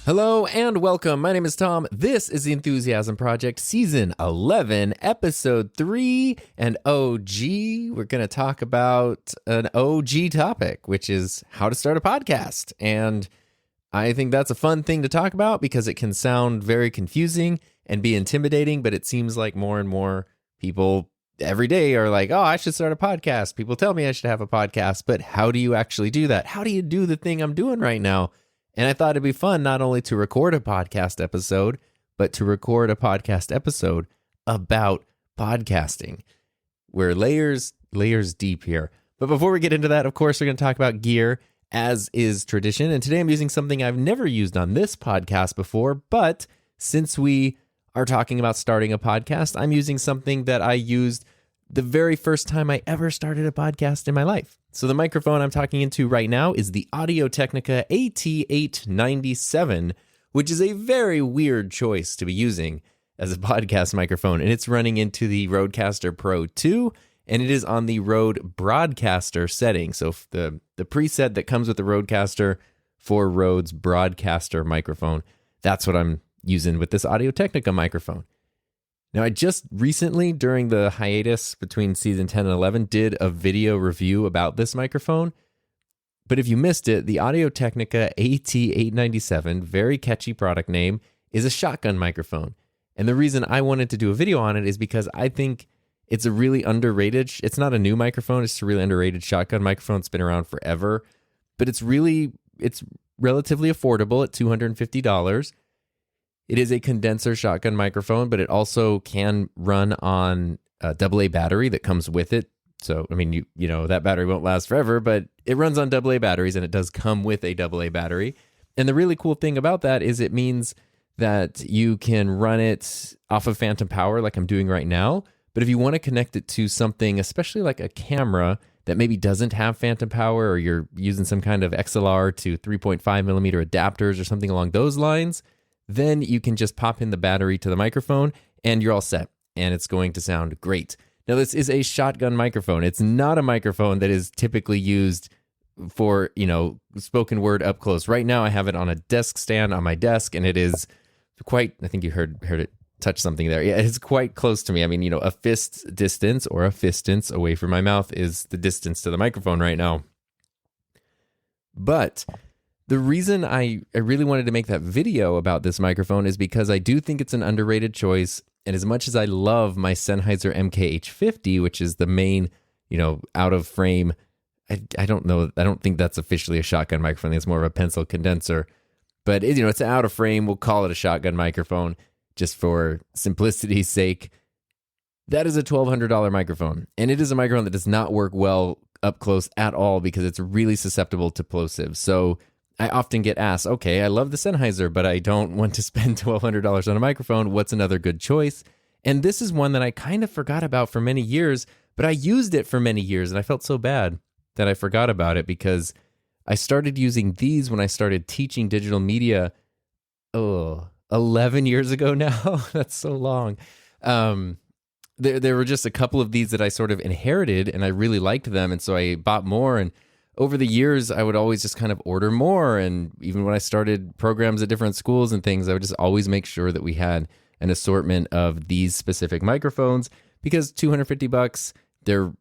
Hello and welcome. My name is Tom. This is the Enthusiasm Project, Season 11, Episode 3, and OG. We're going to talk about an OG topic, which is how to start a podcast. And I think that's a fun thing to talk about because it can sound very confusing and be intimidating, but it seems like more and more people every day are like, oh, I should start a podcast. People tell me I should have a podcast, but how do you actually do that? How do you do the thing I'm doing right now? And I thought it'd be fun not only to record a podcast episode, but to record a podcast episode about podcasting. We're layers deep here. But before we get into that, of course, we're going to talk about gear, as is tradition. And today I'm using something I've never used on this podcast before. But since we are talking about starting a podcast, I'm using something that I used the very first time I ever started a podcast in my life. So the microphone I'm talking into right now is the Audio-Technica AT897, which is a very weird choice to be using as a podcast microphone. And it's running into the Rodecaster Pro 2, and it is on the Rode Broadcaster setting. So the preset that comes with the Rodecaster for Rode's Broadcaster microphone, that's what I'm using with this Audio-Technica microphone. Now, I just recently, during the hiatus between season 10 and 11, did a video review about this microphone. But if you missed it, the Audio-Technica AT897, very catchy product name, is a shotgun microphone. And the reason I wanted to do a video on it is because I think it's a really underrated, it's not a new microphone, it's a really underrated shotgun microphone. It's been around forever. But it's relatively affordable at $250. It is a condenser shotgun microphone, but it also can run on a AA battery that comes with it. So, I mean, you know, that battery won't last forever, but it runs on AA batteries, and it does come with a AA battery. And the really cool thing about that is it means that you can run it off of phantom power like I'm doing right now. But if you want to connect it to something, especially like a camera that maybe doesn't have phantom power, or you're using some kind of XLR to 3.5 millimeter adapters or something along those lines, then you can just pop in the battery to the microphone and you're all set, and it's going to sound great. Now, this is a shotgun microphone. It's not a microphone that is typically used for, spoken word up close. Right now, I have it on a desk stand on my desk, and it is quite, I think you heard it touch something there. Yeah, it's quite close to me. I mean, a fist distance or a fistance away from my mouth is the distance to the microphone right now. But the reason I really wanted to make that video about this microphone is because I do think it's an underrated choice. And as much as I love my Sennheiser MKH50, which is the main, out of frame, I don't think that's officially a shotgun microphone. It's more of a pencil condenser. But, it's out of frame. We'll call it a shotgun microphone just for simplicity's sake. That is a $1,200 microphone. And it is a microphone that does not work well up close at all because it's really susceptible to plosives. So I often get asked, okay, I love the Sennheiser, but I don't want to spend $1,200 on a microphone. What's another good choice? And this is one that I kind of forgot about for many years, but I used it for many years, and I felt so bad that I forgot about it because I started using these when I started teaching digital media, 11 years ago now. That's so long. There were just a couple of these that I sort of inherited, and I really liked them, and so I bought more, and over the years, I would always just kind of order more. And even when I started programs at different schools and things, I would just always make sure that we had an assortment of these specific microphones because $250,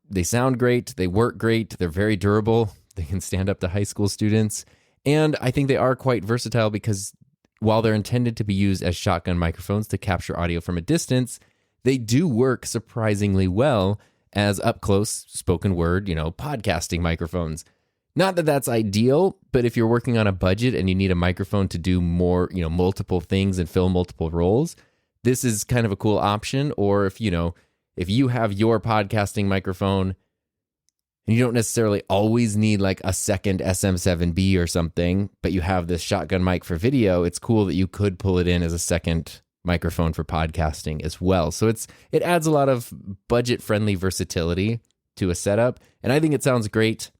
they sound great, they work great, they're very durable, they can stand up to high school students. And I think they are quite versatile because while they're intended to be used as shotgun microphones to capture audio from a distance, they do work surprisingly well as up-close spoken word, podcasting microphones. Not that that's ideal, but if you're working on a budget and you need a microphone to do more, multiple things and fill multiple roles, this is kind of a cool option. Or if you have your podcasting microphone and you don't necessarily always need like a second SM7B or something, but you have this shotgun mic for video, it's cool that you could pull it in as a second microphone for podcasting as well. So it adds a lot of budget-friendly versatility to a setup, and I think it sounds great.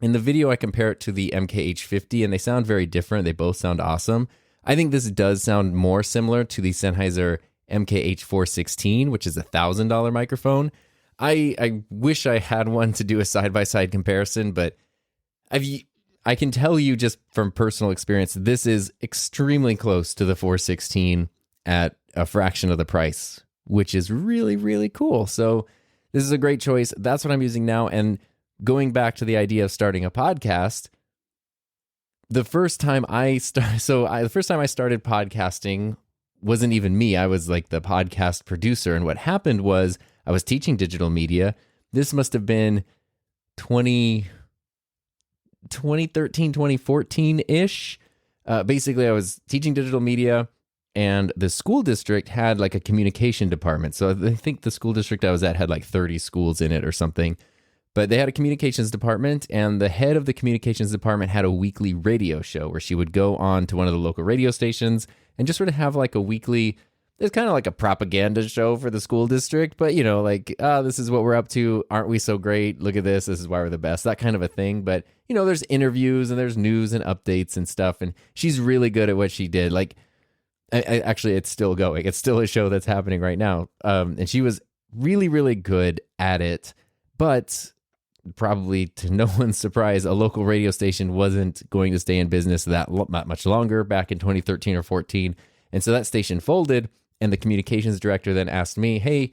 In the video, I compare it to the MKH50, and they sound very different. They both sound awesome. I think this does sound more similar to the Sennheiser MKH416, which is a $1,000 microphone. I wish I had one to do a side-by-side comparison, but I can tell you just from personal experience, this is extremely close to the 416 at a fraction of the price, which is really, really cool. So this is a great choice. That's what I'm using now. And going back to the idea of starting a podcast, the first time I started podcasting wasn't even me. I was like the podcast producer. And what happened was I was teaching digital media. This must have been 2013, 2014-ish. Basically, I was teaching digital media, and the school district had like a communication department. So I think the school district I was at had like 30 schools in it or something. But they had a communications department, and the head of the communications department had a weekly radio show where she would go on to one of the local radio stations and just sort of have like a weekly, it's kind of like a propaganda show for the school district, but like, this is what we're up to. Aren't we so great? Look at this. This is why we're the best. That kind of a thing. But, there's interviews and there's news and updates and stuff. And she's really good at what she did. Like, actually, it's still going. It's still a show that's happening right now. And she was really, really good at it. But probably to no one's surprise, a local radio station wasn't going to stay in business that much longer back in 2013 or 14. And so that station folded. And the communications director then asked me, hey,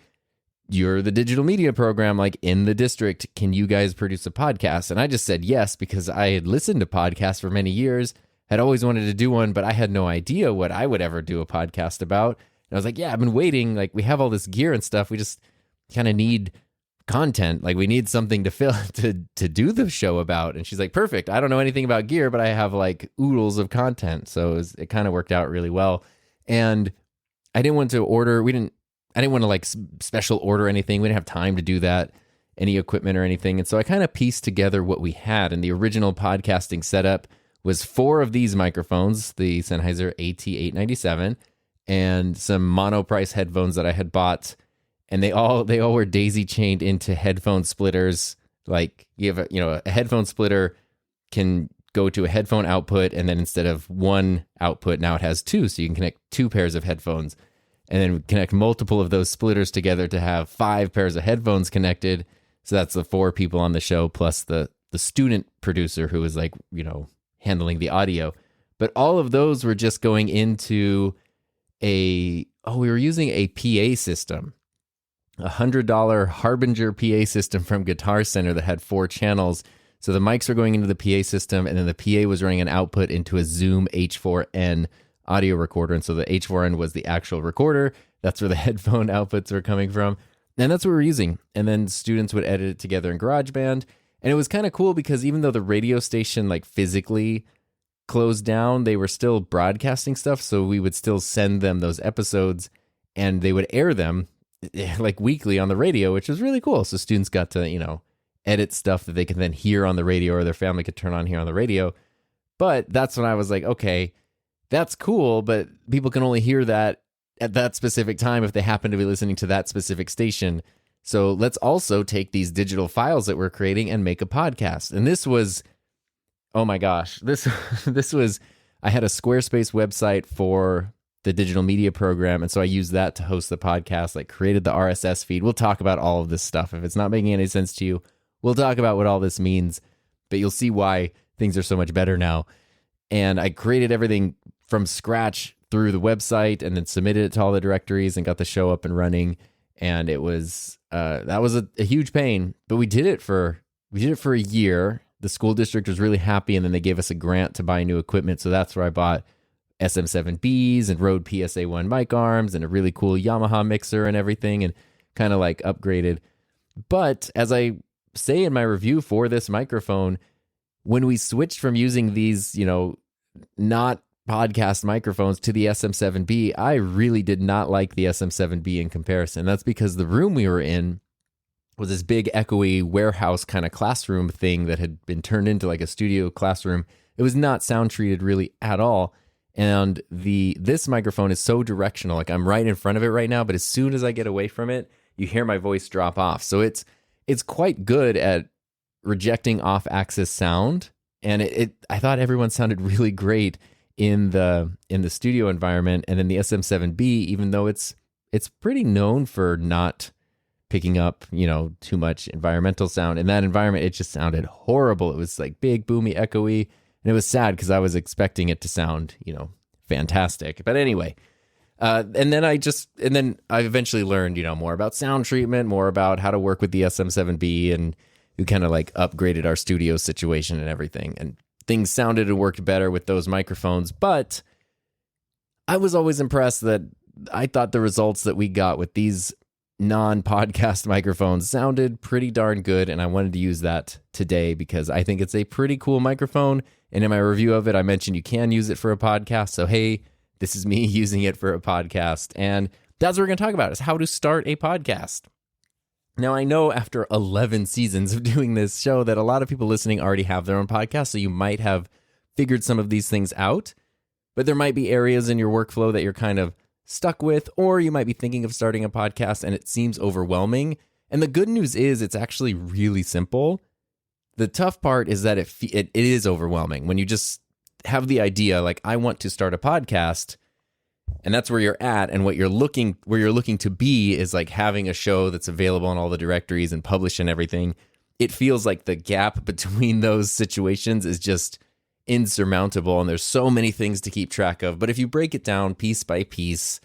you're the digital media program, like in the district. Can you guys produce a podcast? And I just said yes, because I had listened to podcasts for many years, had always wanted to do one, but I had no idea what I would ever do a podcast about. And I was like, yeah, I've been waiting. Like, we have all this gear and stuff. We just kind of need content. Like, we need something to fill to do the show about. And she's like, perfect. I don't know anything about gear, but I have like oodles of content. So it kind of worked out really well. And I didn't want to order. I didn't want to like special order anything. We didn't have time to do that, any equipment or anything. And so I kind of pieced together what we had. And the original podcasting setup was 4 of these microphones, the Sennheiser AT897, and some monoprice headphones that I had bought. And they all were daisy chained into headphone splitters. Like, you have a headphone splitter can go to a headphone output, and then instead of one output, now it has 2, so you can connect 2 pairs of headphones, and then connect multiple of those splitters together to have 5 pairs of headphones connected. So that's the 4 people on the show, plus the student producer who was like, handling the audio. But all of those were just going into we were using a PA system, a $100 Harbinger PA system from Guitar Center that had 4 channels. So the mics were going into the PA system, and then the PA was running an output into a Zoom H4n audio recorder. And so the H4n was the actual recorder. That's where the headphone outputs were coming from. And that's what we were using. And then students would edit it together in GarageBand. And it was kind of cool because even though the radio station like physically closed down, they were still broadcasting stuff. So we would still send them those episodes, and they would air them like weekly on the radio, which was really cool. So students got to, edit stuff that they could then hear on the radio, or their family could turn on here on the radio. But that's when I was like, okay, that's cool, but people can only hear that at that specific time if they happen to be listening to that specific station. So let's also take these digital files that we're creating and make a podcast. And this was, oh my gosh, this was, I had a Squarespace website for the digital media program. And so I used that to host the podcast, like created the RSS feed. We'll talk about all of this stuff. If it's not making any sense to you, we'll talk about what all this means, but you'll see why things are so much better now. And I created everything from scratch through the website, and then submitted it to all the directories and got the show up and running. And it was, that was a huge pain, but we did it for a year. The school district was really happy, and then they gave us a grant to buy new equipment. So that's where I bought SM7Bs and Rode PSA1 mic arms and a really cool Yamaha mixer and everything, and kind of like upgraded. But as I say in my review for this microphone, when we switched from using these, not podcast microphones to the SM7B, I really did not like the SM7B in comparison. That's because the room we were in was this big echoey warehouse kind of classroom thing that had been turned into like a studio classroom. It was not sound treated really at all. And this microphone is so directional. Like I'm right in front of it right now, but as soon as I get away from it, you hear my voice drop off. So it's quite good at rejecting off-axis sound. And I thought everyone sounded really great in the studio environment. And then the SM7B, even though it's pretty known for not picking up, too much environmental sound. In that environment, it just sounded horrible. It was like big, boomy, echoey. And it was sad because I was expecting it to sound, fantastic. But anyway, and then I eventually learned, more about sound treatment, more about how to work with the SM7B, and we kind of like upgraded our studio situation and everything. And things sounded and worked better with those microphones. But I was always impressed that I thought the results that we got with these non-podcast microphones sounded pretty darn good, and I wanted to use that today because I think it's a pretty cool microphone. And in my review of it, I mentioned you can use it for a podcast. So hey, this is me using it for a podcast, and that's what we're going to talk about, is how to start a podcast. Now, I know after 11 seasons of doing this show that a lot of people listening already have their own podcast, so you might have figured some of these things out, but there might be areas in your workflow that you're kind of stuck with, or you might be thinking of starting a podcast and it seems overwhelming. And the good news is it's actually really simple. The tough part is that it is overwhelming when you just have the idea, like, I want to start a podcast, and that's where you're at, and where you're looking to be is like having a show that's available on all the directories and published and everything. It feels like the gap between those situations is just insurmountable, and there's so many things to keep track of. But if you break it down piece by piece,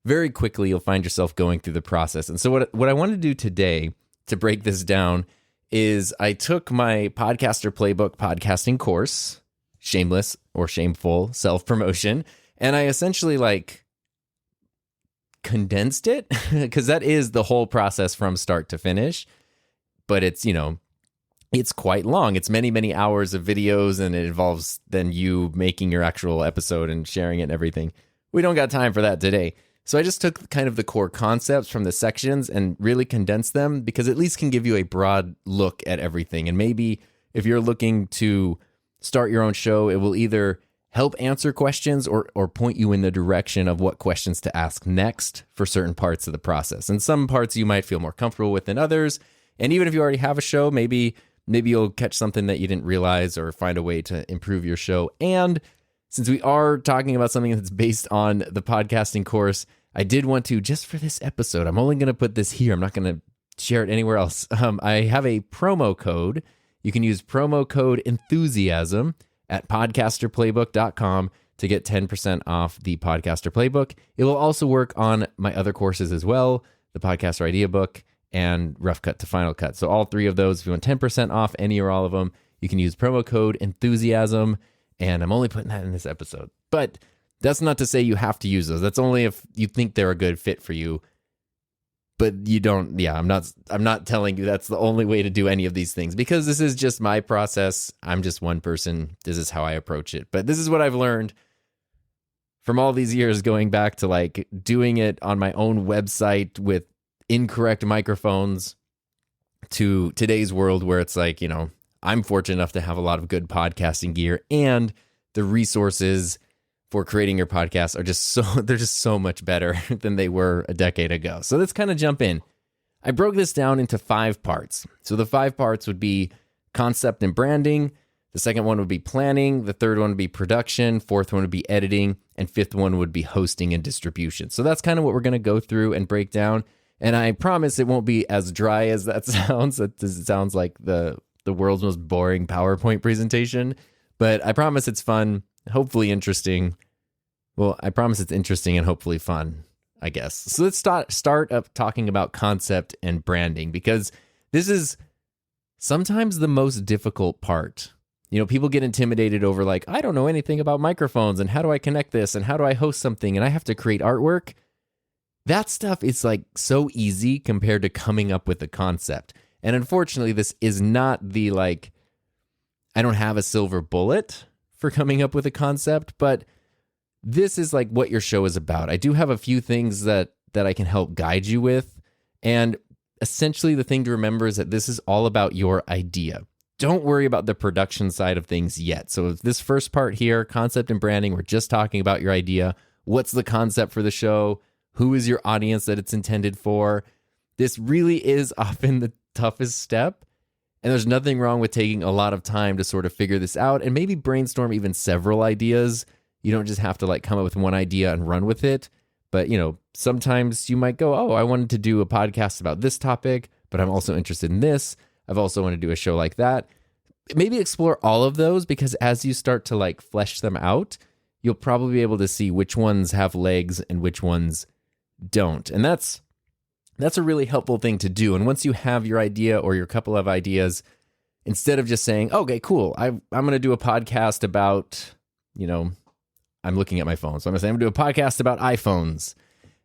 very quickly you'll find yourself going through the process. And so what I want to do today to break this down is I took my Podcaster Playbook podcasting course, shameless or shameful self-promotion, and I essentially like condensed it because that is the whole process from start to finish. But it's, it's quite long. It's many, many hours of videos, and it involves then you making your actual episode and sharing it and everything. We don't got time for that today. So I just took kind of the core concepts from the sections and really condensed them, because at least can give you a broad look at everything. And maybe if you're looking to start your own show, it will either help answer questions or point you in the direction of what questions to ask next for certain parts of the process. And some parts you might feel more comfortable with than others. And even if you already have a show, maybe you'll catch something that you didn't realize or find a way to improve your show. And since we are talking about something that's based on the podcasting course, I did want to, just for this episode, I'm only going to put this here. I'm not going to share it anywhere else. I have a promo code. You can use promo code Enthusiasm at podcasterplaybook.com to get 10% off the Podcaster Playbook. It will also work on my other courses as well, the Podcaster Idea Book and Rough Cut to Final Cut. So all three of those, if you want 10% off any or all of them, you can use promo code Enthusiasm, and I'm only putting that in this episode. But that's not to say you have to use those. That's only if you think they're a good fit for you. But you don't, I'm not telling you that's the only way to do any of these things, because this is just my process. I'm just one person. This is how I approach it. But this is what I've learned from all these years, going back to like doing it on my own website with incorrect microphones, to today's world where it's like, I'm fortunate enough to have a lot of good podcasting gear, and the resources for creating your podcast are they're just so much better than they were a decade ago. So let's kind of jump in. I broke this down into 5 parts. So the 5 parts would be concept and branding. The second one would be planning. The third one would be production. Fourth one would be editing. And fifth one would be hosting and distribution. So that's kind of what we're going to go through and break down. And I promise it won't be as dry as that sounds. It sounds like the world's most boring PowerPoint presentation. But I promise it's fun, hopefully interesting. Well, I promise it's interesting and hopefully fun, I guess. So let's start up talking about concept and branding, because this is sometimes the most difficult part. People get intimidated over like, I don't know anything about microphones, and how do I connect this, and how do I host something, and I have to create artwork. That stuff is like so easy compared to coming up with a concept. And unfortunately, this is not the like, I don't have a silver bullet for coming up with a concept, but this is like what your show is about. I do have a few things that I can help guide you with. And essentially the thing to remember is that this is all about your idea. don't worry about the production side of things yet. So this first part here, concept and branding, we're just talking about your idea. What's the concept for the show? Who is your audience that it's intended for? This really is often the toughest step. And there's nothing wrong with taking a lot of time to sort of figure this out and maybe brainstorm even several ideas. You don't just have to like come up with one idea and run with it. But, you know, sometimes you might go, oh, I wanted to do a podcast about this topic, but I'm also interested in this. I've also want to do a show like that. Maybe explore all of those, because as you start to like flesh them out, you'll probably be able to see which ones have legs and which ones don't. And that's a really helpful thing to do. And once you have your idea or your couple of ideas, instead of just saying, okay, cool, I'm going to do a podcast about, you know, I'm looking at my phone. So I'm going to do a podcast about iPhones.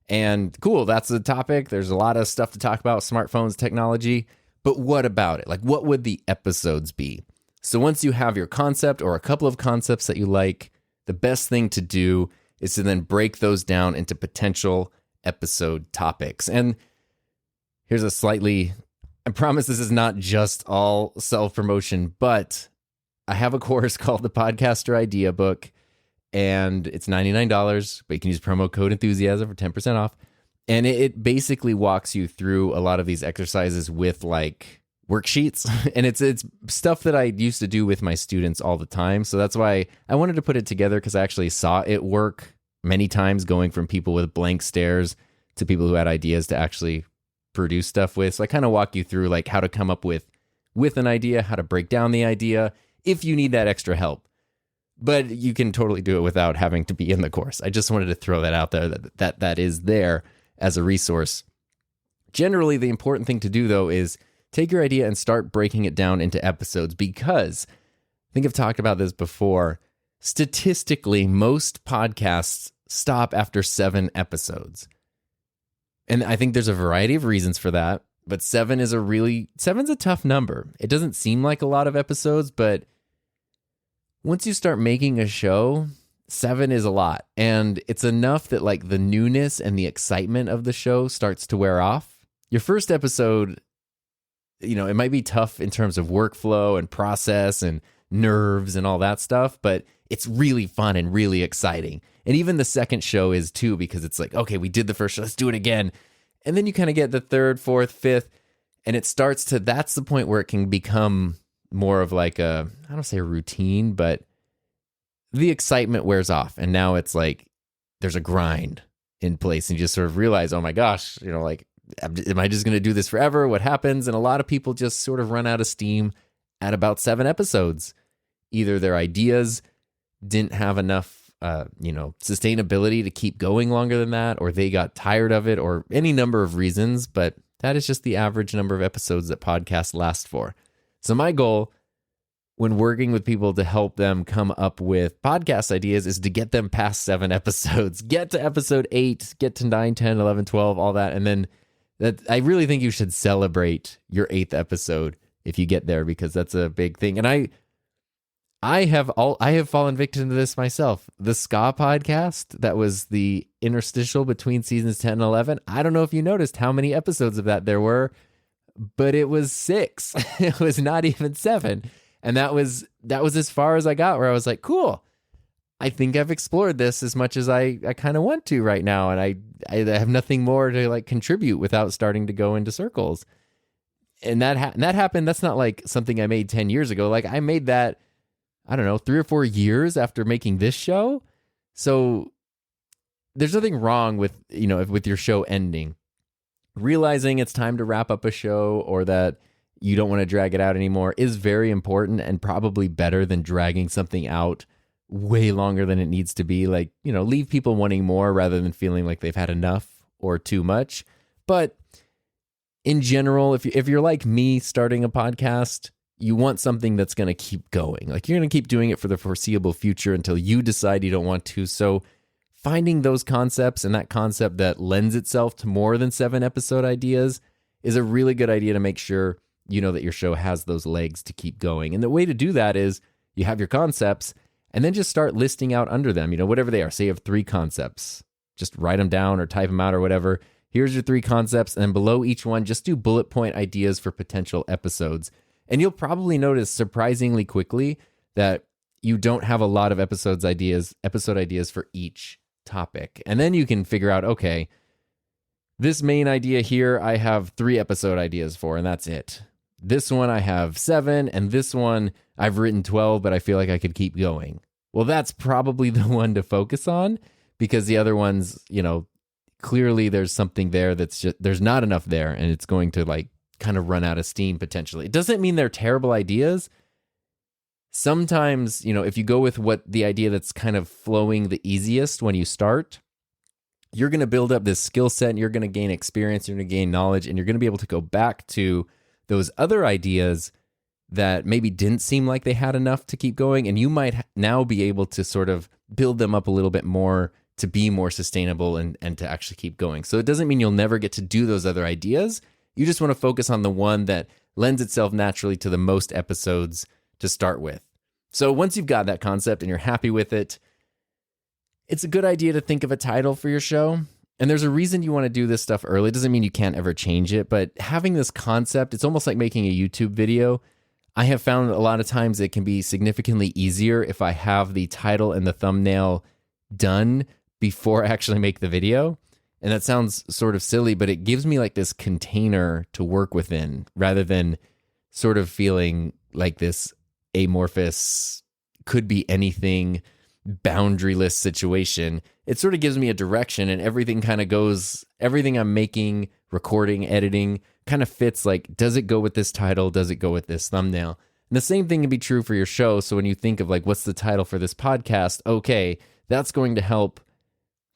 And cool, that's the topic. There's a lot of stuff to talk about, smartphones, technology. But what about it? Like, what would the episodes be? So once you have your concept or a couple of concepts that you like, the best thing to do is to then break those down into potential episode topics. And here's a slightly, I promise this is not just all self-promotion, but I have a course called the Podcaster Idea Book, and it's $99, but you can use promo code Enthusiasm for 10% off. And it basically walks you through a lot of these exercises with like worksheets. And it's stuff that I used to do with my students all the time. So that's why I wanted to put it together, because I actually saw it work many times, going from people with blank stares to people who had ideas to actually produce stuff with. So I kind of walk you through like how to come up with an idea, how to break down the idea if you need that extra help. But you can totally do it without having to be in the course. I just wanted to throw that out there, that is there as a resource. Generally, the important thing to do, though, is take your idea and start breaking it down into episodes, because I think I've talked about this before. Statistically, most podcasts stop after 7 episodes. And I think there's a variety of reasons for that, but 7's a tough number. It doesn't seem like a lot of episodes, but once you start making a show, 7 is a lot. And it's enough that like the newness and the excitement of the show starts to wear off. Your first episode, you know, it might be tough in terms of workflow and process and nerves and all that stuff, but it's really fun and really exciting. And even the second show is too, because it's like, okay, we did the first show, let's do it again. And then you kind of get the third, fourth, fifth, and it starts to, that's the point where it can become more of like I don't say a routine, but the excitement wears off. And now it's like, there's a grind in place, and you just sort of realize, oh my gosh, you know, like, am I just going to do this forever? What happens? And a lot of people just sort of run out of steam at about 7 episodes. Either their ideas didn't have enough, sustainability to keep going longer than that, or they got tired of it, or any number of reasons. But that is just the average number of episodes that podcasts last for. So my goal when working with people to help them come up with podcast ideas is to get them past 7 episodes, get to episode 8, get to 9, 10, 11, 12, all that. And then I really think you should celebrate your 8th episode if you get there, because that's a big thing. And I have fallen victim to this myself. The Ska podcast, that was the interstitial between seasons 10 and 11. I don't know if you noticed how many episodes of that there were, but it was 6. It was not even 7. And that was as far as I got, where I was like, cool, I think I've explored this as much as I kind of want to right now. And I have nothing more to like contribute without starting to go into circles. And that happened. That's not like something I made 10 years ago. Like I made that, I don't know, 3 or 4 years after making this show. So there's nothing wrong with, with your show ending. Realizing it's time to wrap up a show, or that you don't want to drag it out anymore, is very important, and probably better than dragging something out way longer than it needs to be. Like, leave people wanting more rather than feeling like they've had enough or too much. But in general, if you're like me starting a podcast, you want something that's going to keep going. Like you're going to keep doing it for the foreseeable future until you decide you don't want to. So finding those concepts, and that concept that lends itself to more than 7 episode ideas, is a really good idea to make sure you know that your show has those legs to keep going. And the way to do that is you have your concepts, and then just start listing out under them, whatever they are. Say you have 3 concepts, just write them down or type them out or whatever. Here's your 3 concepts. And then below each one, just do bullet point ideas for potential episodes. And you'll probably notice surprisingly quickly that you don't have a lot of episode ideas for each topic. And then you can figure out, okay, this main idea here, I have 3 episode ideas for, and that's it. This one I have 7, and this one I've written 12, but I feel like I could keep going. Well, that's probably the one to focus on, because the other ones, clearly there's something there that's just, there's not enough there, and it's going to like kind of run out of steam potentially. It doesn't mean they're terrible ideas. Sometimes, if you go with what the idea that's kind of flowing the easiest when you start, you're going to build up this skill set, and you're going to gain experience, you're going to gain knowledge, and you're going to be able to go back to those other ideas that maybe didn't seem like they had enough to keep going. And you might now be able to sort of build them up a little bit more to be more sustainable and to actually keep going. So it doesn't mean you'll never get to do those other ideas. You just want to focus on the one that lends itself naturally to the most episodes to start with. So once you've got that concept and you're happy with it, it's a good idea to think of a title for your show. And there's a reason you want to do this stuff early. It doesn't mean you can't ever change it, but having this concept, it's almost like making a YouTube video. I have found a lot of times it can be significantly easier if I have the title and the thumbnail done before I actually make the video. And that sounds sort of silly, but it gives me like this container to work within rather than sort of feeling like this amorphous, could be anything, boundaryless situation. It sort of gives me a direction, and everything kind of goes, everything I'm making, recording, editing kind of fits like, does it go with this title? Does it go with this thumbnail? And the same thing can be true for your show. So when you think of like, what's the title for this podcast? Okay, that's going to help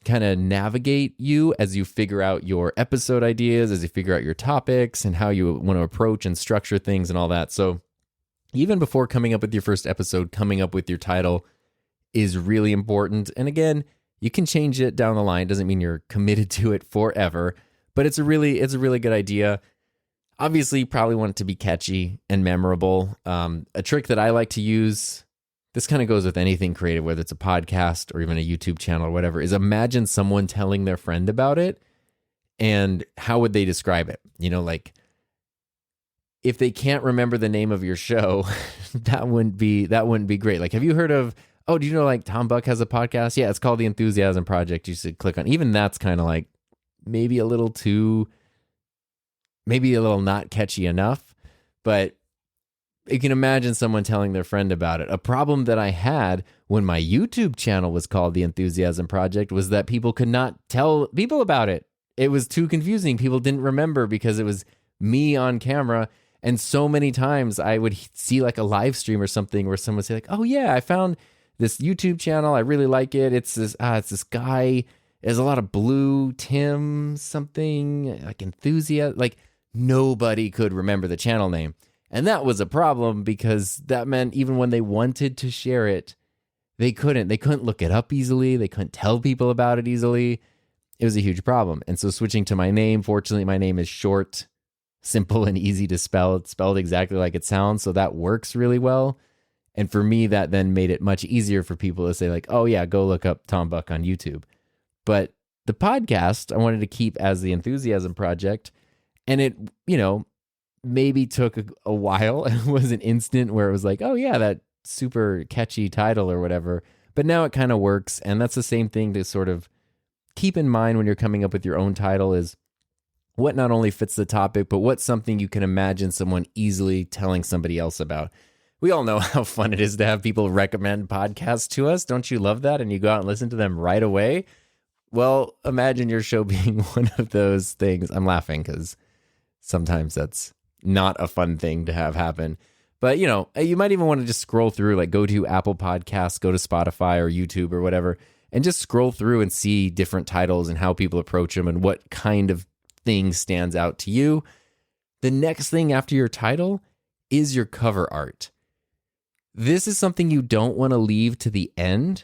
kind of navigate you as you figure out your episode ideas, as you figure out your topics and how you want to approach and structure things and all that. So even before coming up with your first episode, coming up with your title is really important. And again, you can change it down the line. It doesn't mean you're committed to it forever, but it's a really good idea. Obviously, you probably want it to be catchy and memorable. A trick that I like to use, this kind of goes with anything creative, whether it's a podcast or even a YouTube channel or whatever, is imagine someone telling their friend about it, and how would they describe it? Like if they can't remember the name of your show, that wouldn't be great. Like, have you heard of, do you know like Tom Buck has a podcast? Yeah, it's called The Enthusiasm Project. You should click on. Even that's kind of like maybe a little not catchy enough, but you can imagine someone telling their friend about it. A problem that I had when my YouTube channel was called The Enthusiasm Project was that people could not tell people about it. It was too confusing. People didn't remember because it was me on camera. And so many times I would see like a live stream or something where someone would say like, oh yeah, I found this YouTube channel. I really like it. It's this guy. There's a lot of blue, Tim something, like enthusiast. Like nobody could remember the channel name. And that was a problem because that meant even when they wanted to share it, they couldn't. They couldn't look it up easily. They couldn't tell people about it easily. It was a huge problem. And so switching to my name, fortunately, my name is short, simple, and easy to spell. It's spelled exactly like it sounds. So that works really well. And for me, that then made it much easier for people to say like, oh yeah, go look up Tom Buck on YouTube. But the podcast, I wanted to keep as The Enthusiasm Project. And it, maybe took a while. It was an instant where it was like, oh yeah, that super catchy title or whatever. But now it kind of works. And that's the same thing to sort of keep in mind when you're coming up with your own title is what not only fits the topic, but what's something you can imagine someone easily telling somebody else about. We all know how fun it is to have people recommend podcasts to us. Don't you love that? And you go out and listen to them right away. Well, imagine your show being one of those things. I'm laughing because sometimes that's not a fun thing to have happen. But, you might even want to just scroll through, like go to Apple Podcasts, go to Spotify or YouTube or whatever, and just scroll through and see different titles and how people approach them and what kind of thing stands out to you. The next thing after your title is your cover art. This is something you don't want to leave to the end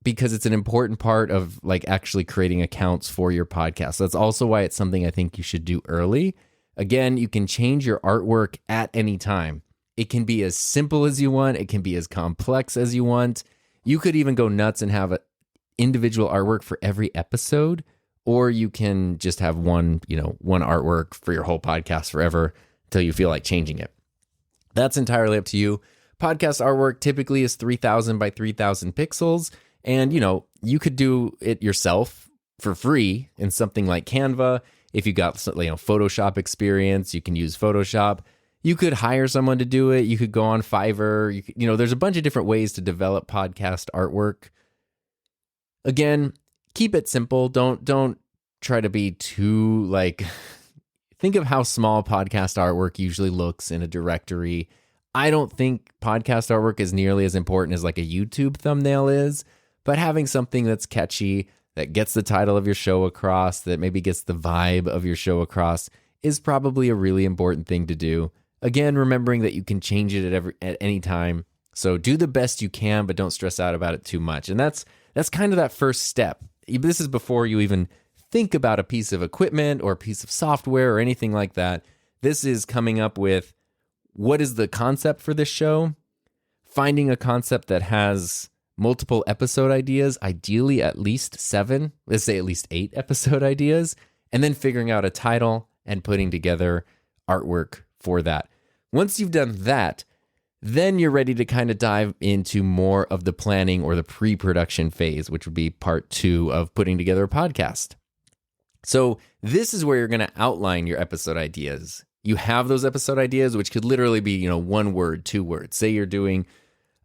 because it's an important part of like actually creating accounts for your podcast. That's also why it's something I think you should do early. Again, you can change your artwork at any time. It can be as simple as you want. It can be as complex as you want. You could even go nuts and have an individual artwork for every episode, or you can just have one artwork for your whole podcast forever until you feel like changing it. That's entirely up to you. Podcast artwork typically is 3,000 by 3,000 pixels. And, you could do it yourself for free in something like Canva. If you got, Photoshop experience, you can use Photoshop. You could hire someone to do it. You could go on Fiverr. There's a bunch of different ways to develop podcast artwork. Again, keep it simple. Don't try to be too think of how small podcast artwork usually looks in a directory. I don't think podcast artwork is nearly as important as like a YouTube thumbnail is, but having something that's catchy, that gets the title of your show across, that maybe gets the vibe of your show across is probably a really important thing to do. Again, remembering that you can change it at any time. So do the best you can, but don't stress out about it too much. And that's kind of that first step. This is before you even think about a piece of equipment or a piece of software or anything like that. This is coming up with what is the concept for this show, finding a concept that has multiple episode ideas, ideally at least 7, let's say at least 8 episode ideas, and then figuring out a title and putting together artwork for that. Once you've done that, then you're ready to kind of dive into more of the planning or the pre-production phase, which would be part 2 of putting together a podcast. So this is where you're going to outline your episode ideas. You have those episode ideas, which could literally be, 1 word, 2 words. Say you're doing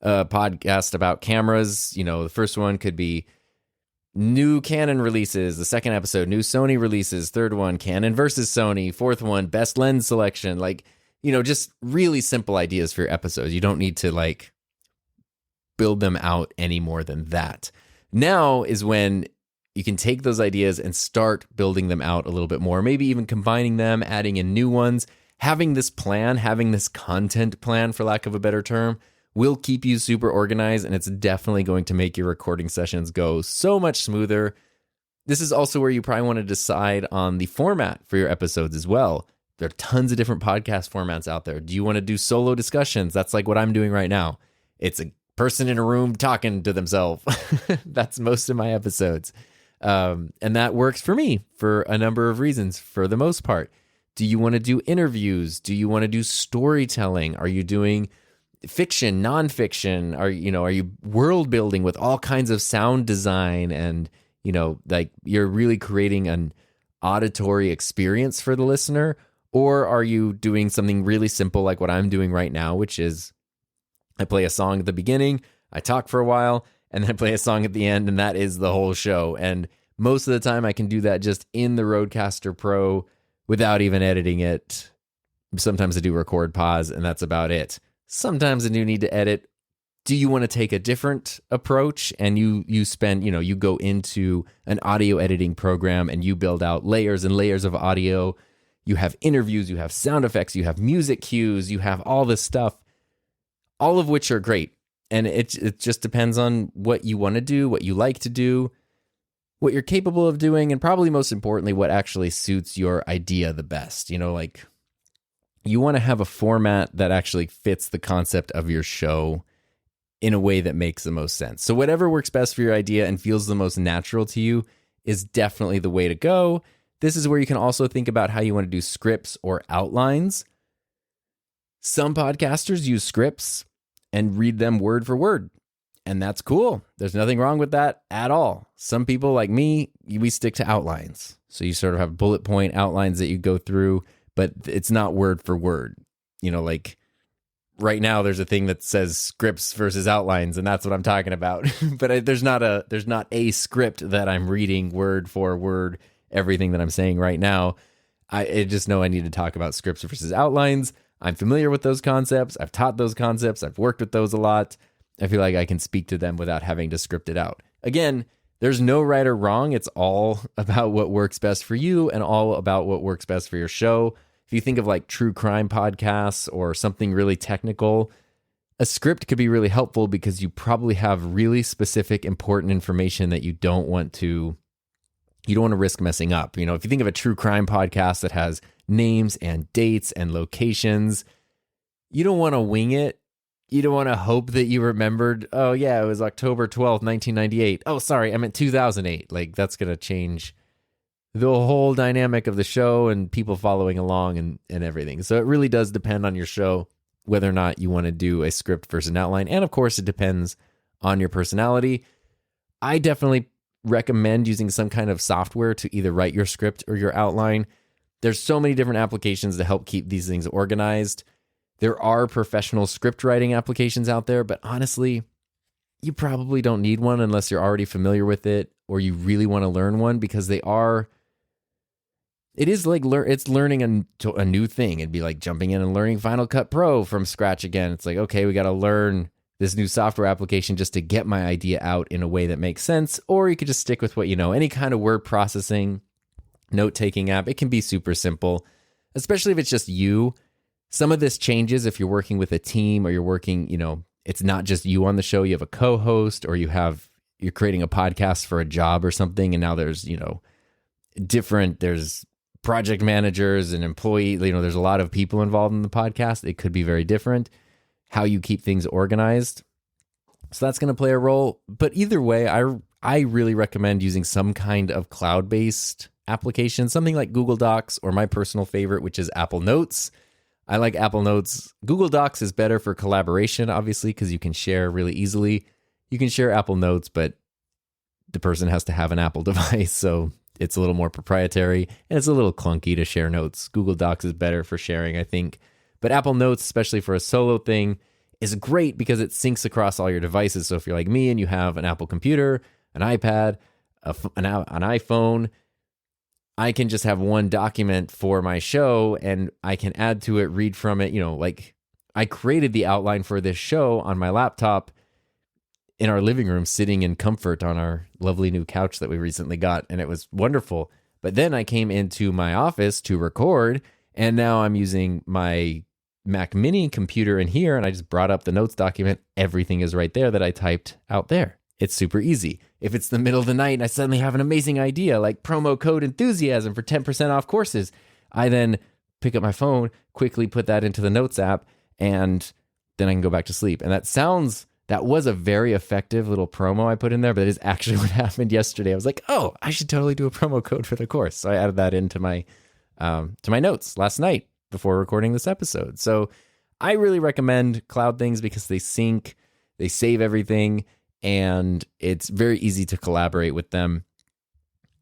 a podcast about cameras. The first one could be new Canon releases. The second episode, new Sony releases. Third one, Canon versus Sony. Fourth one, best lens selection. Just really simple ideas for your episodes. You don't need to build them out any more than that. Now is when you can take those ideas and start building them out a little bit more, maybe even combining them, adding in new ones. Having this plan, having this content plan, for lack of a better term, will keep you super organized, and it's definitely going to make your recording sessions go so much smoother. This is also where you probably want to decide on the format for your episodes as well. There are tons of different podcast formats out there. Do you want to do solo discussions? That's like what I'm doing right now. It's a person in a room talking to themselves. That's most of my episodes. And that works for me for a number of reasons, for the most part. Do you want to do interviews? Do you want to do storytelling? Are you doing fiction, nonfiction? Are you world building with all kinds of sound design and, you're really creating an auditory experience for the listener? Or are you doing something really simple like what I'm doing right now, which is I play a song at the beginning, I talk for a while, and then I play a song at the end, and that is the whole show. And most of the time I can do that just in the Rodecaster Pro without even editing it. Sometimes I do record, pause, and that's about it. Sometimes I do need to edit. Do you want to take a different approach and you spend, you go into an audio editing program and you build out layers and layers of audio. You have interviews, you have sound effects, you have music cues, you have all this stuff, all of which are great. And it just depends on what you want to do, what you like to do, what you're capable of doing, and probably most importantly, what actually suits your idea the best. You want to have a format that actually fits the concept of your show in a way that makes the most sense. So whatever works best for your idea and feels the most natural to you is definitely the way to go. This is where you can also think about how you want to do scripts or outlines. Some podcasters use scripts and read them word for word, and that's cool. There's nothing wrong with that at all. Some people like me, we stick to outlines. So you sort of have bullet point outlines that you go through, but it's not word for word. Right now there's a thing that says scripts versus outlines, and that's what I'm talking about. But there's not a script that I'm reading word for word everything that I'm saying right now. I just know I need to talk about scripts versus outlines. I'm familiar with those concepts. I've taught those concepts. I've worked with those a lot. I feel like I can speak to them without having to script it out. Again, there's no right or wrong. It's all about what works best for you and all about what works best for your show. If you think of like true crime podcasts or something really technical, a script could be really helpful because you probably have really specific, important information that you don't want to risk messing up. If you think of a true crime podcast that has names and dates and locations, you don't want to wing it. You don't want to hope that you remembered, oh yeah, it was October 12th, 1998. Oh, sorry, I meant 2008. That's going to change the whole dynamic of the show and people following along and everything. So it really does depend on your show. whether or not you want to do a script versus an outline. And of course, it depends on your personality. I definitely recommend using some kind of software to either write your script or your outline. There's so many different applications to help keep these things organized. There are professional script writing applications out there, but honestly, you probably don't need one unless you're already familiar with it or you really want to learn one, because it is like it's learning a new thing. It'd be like jumping in and learning Final Cut Pro from scratch again. It's like, okay, we got to learn this new software application just to get my idea out in a way that makes sense. Or you could just stick with what you know. Any kind of word processing, note-taking app, it can be super simple, especially if it's just you. Some of this changes if you're working with a team or you're working, it's not just you on the show. You have a co-host, or you're creating a podcast for a job or something. And now there's, there's project managers and employee, there's a lot of people involved in the podcast. It could be very different how you keep things organized. So that's going to play a role. But either way, I really recommend using some kind of cloud-based application, something like Google Docs, or my personal favorite, which is Apple Notes. I like Apple Notes. Google Docs is better for collaboration, obviously, because you can share really easily. You can share Apple Notes, but the person has to have an Apple device, so it's a little more proprietary, and it's a little clunky to share notes. Google Docs is better for sharing, I think. But Apple Notes, especially for a solo thing, is great because it syncs across all your devices. So if you're like me and you have an Apple computer, an iPad, an iPhone, I can just have one document for my show and I can add to it, read from it. Like I created the outline for this show on my laptop in our living room, sitting in comfort on our lovely new couch that we recently got. And it was wonderful. But then I came into my office to record, and now I'm using my Mac Mini computer in here, and I just brought up the notes document. Everything is right there that I typed out there. It's super easy. If it's the middle of the night and I suddenly have an amazing idea, like promo code enthusiasm for 10% off courses, I then pick up my phone, quickly put that into the notes app, and then I can go back to sleep. And that was a very effective little promo I put in there, but it is actually what happened yesterday. I was like, oh, I should totally do a promo code for the course. So I added that into my notes last night before recording this episode. So I really recommend cloud things because they sync, they save everything, and it's very easy to collaborate with them.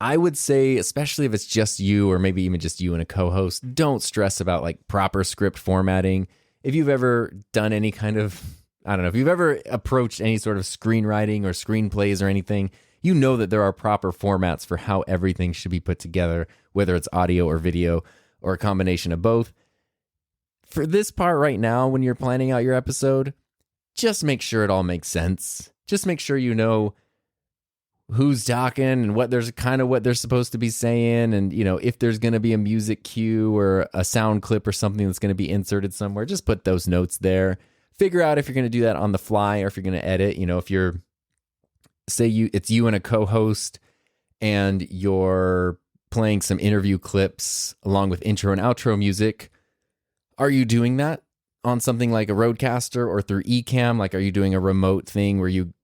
I would say, especially if it's just you, or maybe even just you and a co-host, don't stress about like proper script formatting. If you've ever done any kind of, if you've ever approached any sort of screenwriting or screenplays or anything, you know that there are proper formats for how everything should be put together, whether it's audio or video or a combination of both. For this part right now, when you're planning out your episode, just make sure it all makes sense. Just make sure you know who's talking and what they're supposed to be saying. And, if there's going to be a music cue or a sound clip or something that's going to be inserted somewhere, just put those notes there. Figure out if you're going to do that on the fly or if you're going to edit. If you're, it's you and a co-host and you're playing some interview clips along with intro and outro music. Are you doing that on something like a Rodecaster or through Ecamm? Like, are you doing a remote thing where you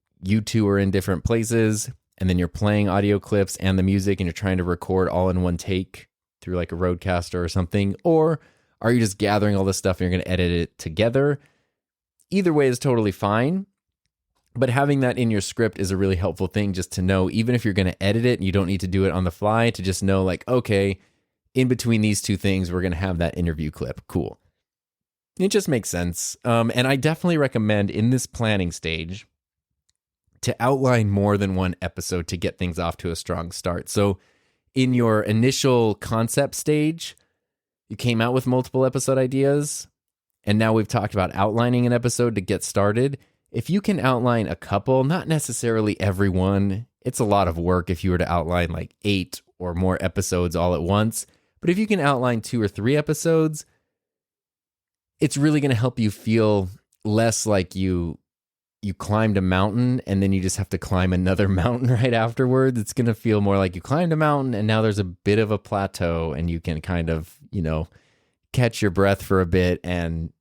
two are in different places and then you're playing audio clips and the music and you're trying to record all in one take through like a Rodecaster or something? Or are you just gathering all this stuff and you're going to edit it together? Either way is totally fine. But having that in your script is a really helpful thing just to know, even if you're going to edit it and you don't need to do it on the fly, to just know like, okay, in between these two things, we're going to have that interview clip. Cool. It just makes sense. And I definitely recommend in this planning stage to outline more than one episode to get things off to a strong start. So in your initial concept stage, you came out with multiple episode ideas, and now we've talked about outlining an episode to get started. If you can outline a couple, not necessarily every one, it's a lot of work if you were to outline like 8 or more episodes all at once. But if you can outline 2 or 3 episodes, it's really going to help you feel less like you climbed a mountain and then you just have to climb another mountain right afterwards. It's going to feel more like you climbed a mountain and now there's a bit of a plateau and you can kind of, catch your breath for a bit and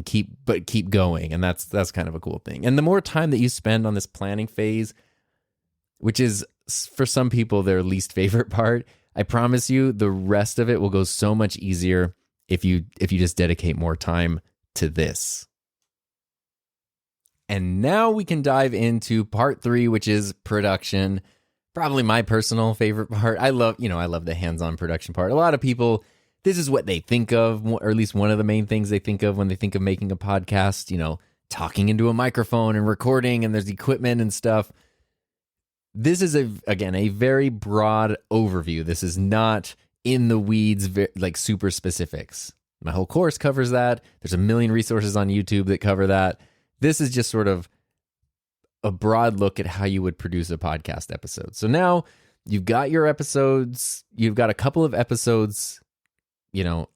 keep going. And that's kind of a cool thing. And the more time that you spend on this planning phase, which is for some people their least favorite part, I promise you the rest of it will go so much easier if you just dedicate more time to this. And now we can dive into part 3, which is production. Probably my personal favorite part. I love the hands-on production part. A lot of people, this is what they think of, or at least one of the main things they think of when they think of making a podcast, talking into a microphone and recording, and there's equipment and stuff. This is, again, a very broad overview. This is not in the weeds, like super specifics. My whole course covers that. There's a million resources on YouTube that cover that. This is just sort of a broad look at how you would produce a podcast episode. So now you've got your episodes, you've got a couple of episodes,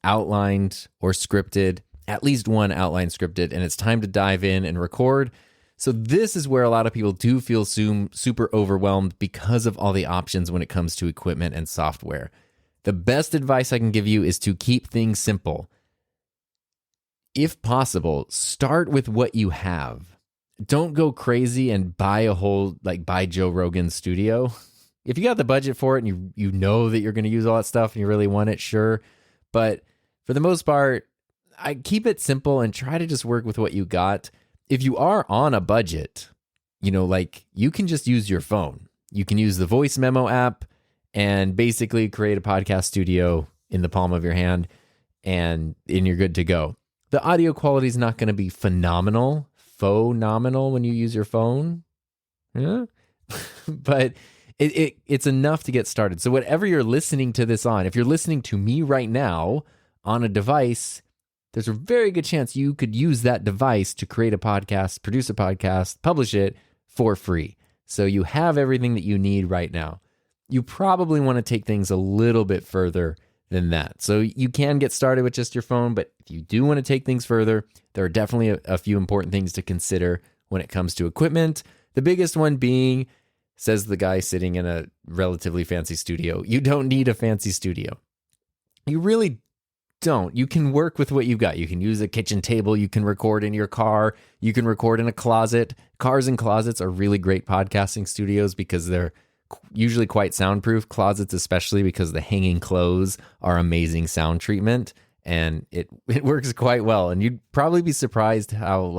outlined or scripted, at least one outline scripted, and it's time to dive in and record. So this is where a lot of people do feel super overwhelmed because of all the options when it comes to equipment and software. The best advice I can give you is to keep things simple. If possible, start with what you have. Don't go crazy and buy buy Joe Rogan's studio. If you got the budget for it and you know that you're going to use all that stuff and you really want it, sure. But for the most part, I keep it simple and try to just work with what you got. If you are on a budget, you can just use your phone. You can use the voice memo app and basically create a podcast studio in the palm of your hand, and you're good to go. The audio quality is not going to be phenomenal when you use your phone. Yeah. But it's enough to get started. So whatever you're listening to this on, if you're listening to me right now on a device, there's a very good chance you could use that device to create a podcast, produce a podcast, publish it for free. So you have everything that you need right now. You probably want to take things a little bit further than that. So you can get started with just your phone, but if you do want to take things further, there are definitely a few important things to consider when it comes to equipment. The biggest one being, says the guy sitting in a relatively fancy studio, you don't need a fancy studio. You really don't. You can work with what you've got. You can use a kitchen table. You can record in your car. You can record in a closet. Cars and closets are really great podcasting studios because they're usually quite soundproof. Closets especially, because the hanging clothes are amazing sound treatment, and it works quite well. And you'd probably be surprised how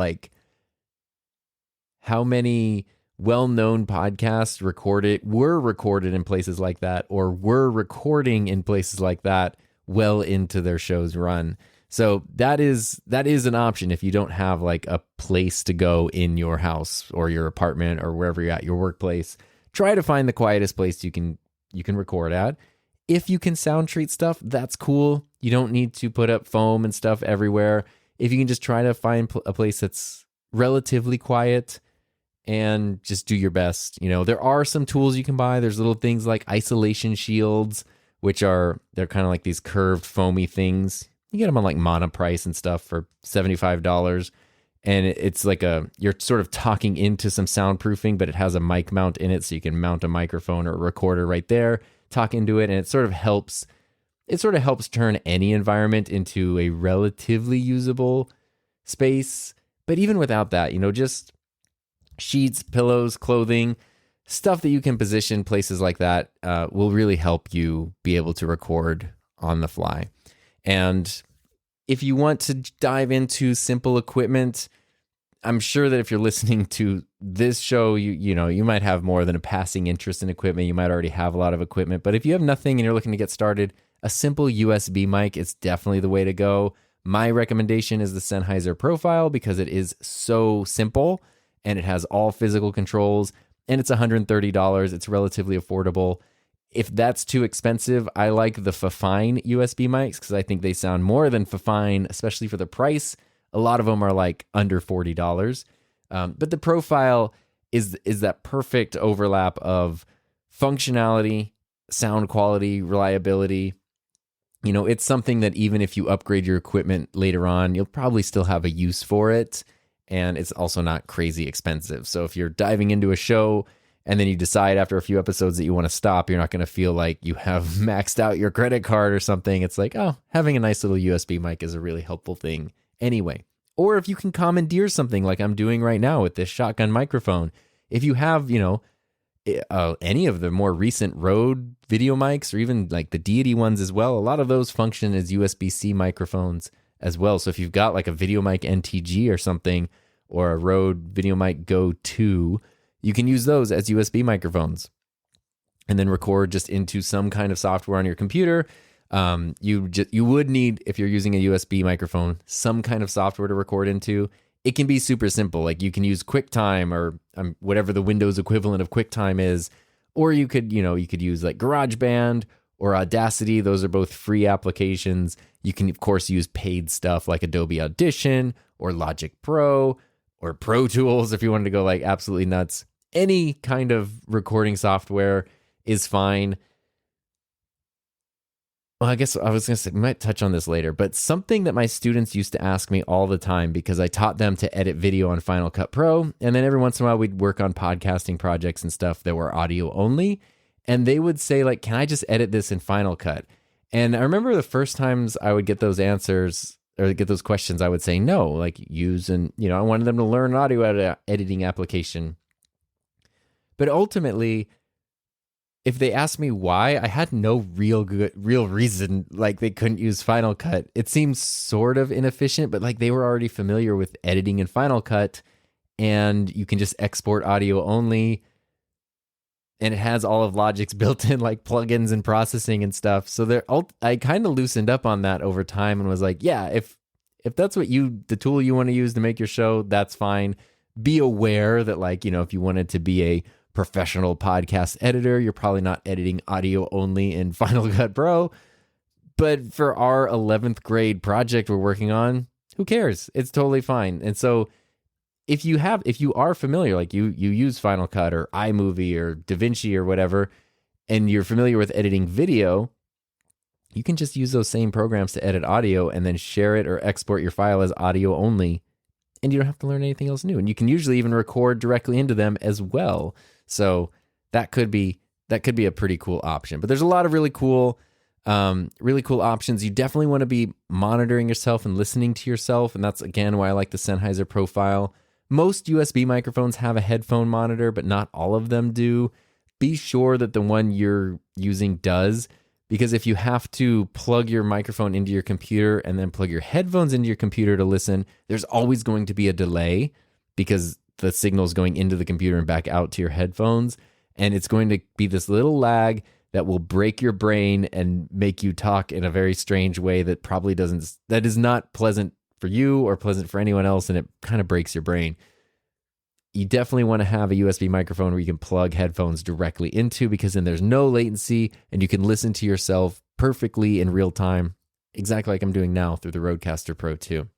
many well-known podcasts were recorded in places like that, or were recording in places like that well into their show's run. So that is an option if you don't have like a place to go in your house or your apartment or wherever you're at, your workplace. Try to find the quietest place you can record at. If you can sound treat stuff, that's cool. You don't need to put up foam and stuff everywhere. If you can just try to find a place that's relatively quiet and just do your best. There are some tools you can buy. There's little things like isolation shields, they're kind of like these curved foamy things. You get them on like Monoprice and stuff for $75. And it's like you're sort of talking into some soundproofing, but it has a mic mount in it, so you can mount a microphone or a recorder right there, talk into it, and it sort of helps turn any environment into a relatively usable space. But even without that, just sheets, pillows, clothing, stuff that you can position places like that will really help you be able to record on the fly. And if you want to dive into simple equipment, I'm sure that if you're listening to this show, you might have more than a passing interest in equipment. You might already have a lot of equipment. But if you have nothing and you're looking to get started, a simple USB mic is definitely the way to go. My recommendation is the Sennheiser Profile because it is so simple and it has all physical controls, and it's $130. It's relatively affordable. If that's too expensive, I like the Fifine USB mics because I think they sound more than Fifine, especially for the price. A lot of them are like under $40. But the Profile is that perfect overlap of functionality, sound quality, reliability. It's something that even if you upgrade your equipment later on, you'll probably still have a use for it. And it's also not crazy expensive. So if you're diving into a show and then you decide after a few episodes that you want to stop, you're not going to feel like you have maxed out your credit card or something. It's like, having a nice little USB mic is a really helpful thing anyway. Or if you can commandeer something like I'm doing right now with this shotgun microphone, if you have, any of the more recent Rode video mics or even like the Deity ones as well, a lot of those function as USB-C microphones as well. So if you've got like a VideoMic NTG or something, or a Rode VideoMic Go 2, you can use those as USB microphones and then record just into some kind of software on your computer. You would need, if you're using a USB microphone, some kind of software to record into. It can be super simple. Like you can use QuickTime or whatever the Windows equivalent of QuickTime is, or you could use like GarageBand or Audacity. Those are both free applications. You can, of course, use paid stuff like Adobe Audition or Logic Pro or Pro Tools if you wanted to go like absolutely nuts. Any kind of recording software is fine. Well, I guess I was going to say, we might touch on this later, but something that my students used to ask me all the time, because I taught them to edit video on Final Cut Pro, and then every once in a while we'd work on podcasting projects and stuff that were audio only, and they would say like, can I just edit this in Final Cut? And I remember the first times I would get those answers or get those questions, I would say no, like I wanted them to learn an audio editing application. But ultimately, if they asked me why, I had no real reason. Like they couldn't use Final Cut. It seems sort of inefficient, but like they were already familiar with editing in Final Cut, and you can just export audio only, and it has all of Logic's built-in like plugins and processing and stuff. So I kind of loosened up on that over time and was like, yeah, if that's what the tool you want to use to make your show, that's fine. Be aware that like, if you wanted to be a professional podcast editor, you're probably not editing audio only in Final Cut Pro. But for our 11th grade project we're working on, who cares? It's totally fine. And so if you are familiar, like you use Final Cut or iMovie or DaVinci or whatever, and you're familiar with editing video, you can just use those same programs to edit audio and then share it or export your file as audio only, and you don't have to learn anything else new. And you can usually even record directly into them as well. So that could be a pretty cool option. But there's a lot of really cool options. You definitely want to be monitoring yourself and listening to yourself, and that's again why I like the Sennheiser Profile. Most USB microphones have a headphone monitor, but not all of them do. Be sure that the one you're using does, because if you have to plug your microphone into your computer and then plug your headphones into your computer to listen, there's always going to be a delay because the signal's going into the computer and back out to your headphones. And it's going to be this little lag that will break your brain and make you talk in a very strange way that is not pleasant for you or pleasant for anyone else, and it kind of breaks your brain. You definitely want to have a USB microphone where you can plug headphones directly into, because then there's no latency and you can listen to yourself perfectly in real time, exactly like I'm doing now through the Rodecaster Pro 2.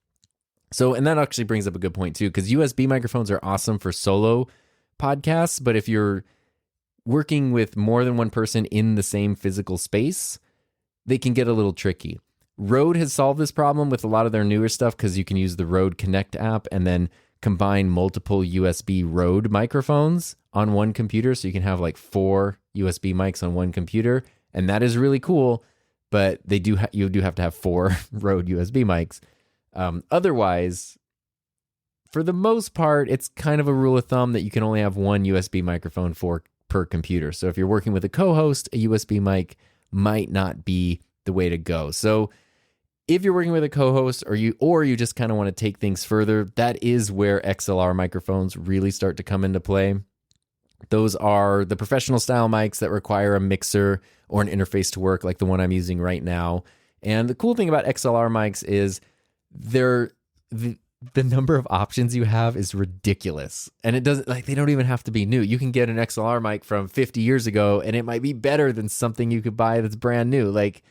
So, and that actually brings up a good point too, because USB microphones are awesome for solo podcasts, but if you're working with more than one person in the same physical space, they can get a little tricky. Rode has solved this problem with a lot of their newer stuff, because you can use the Rode Connect app and then combine multiple USB Rode microphones on one computer. So you can have like 4 USB mics on one computer, and that is really cool, but you do have to have 4 Rode USB mics. Otherwise, for the most part, it's kind of a rule of thumb that you can only have one USB microphone per computer. So if you're working with a co-host, a USB mic might not be the way to go. So if you're working with a co-host or you just kind of want to take things further, that is where XLR microphones really start to come into play. Those are the professional style mics that require a mixer or an interface to work, like the one I'm using right now. And the cool thing about XLR mics is the number of options you have is ridiculous. And it doesn't, like, they don't even have to be new. You can get an XLR mic from 50 years ago and it might be better than something you could buy that's brand new. Like,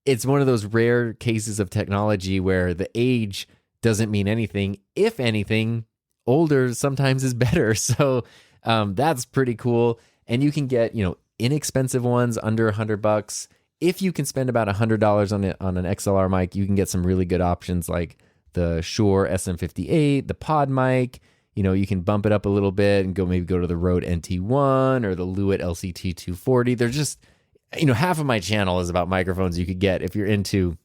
it's one of those rare cases of technology where the age doesn't mean anything. If anything, older sometimes is better. So that's pretty cool. And you can get, inexpensive ones under $100. If you can spend about $100 on an XLR mic, you can get some really good options like the Shure SM58, the Pod mic. You can bump it up a little bit and go to the Rode NT1 or the Lewitt LCT240. They're just, half of my channel is about microphones you could get if you're into,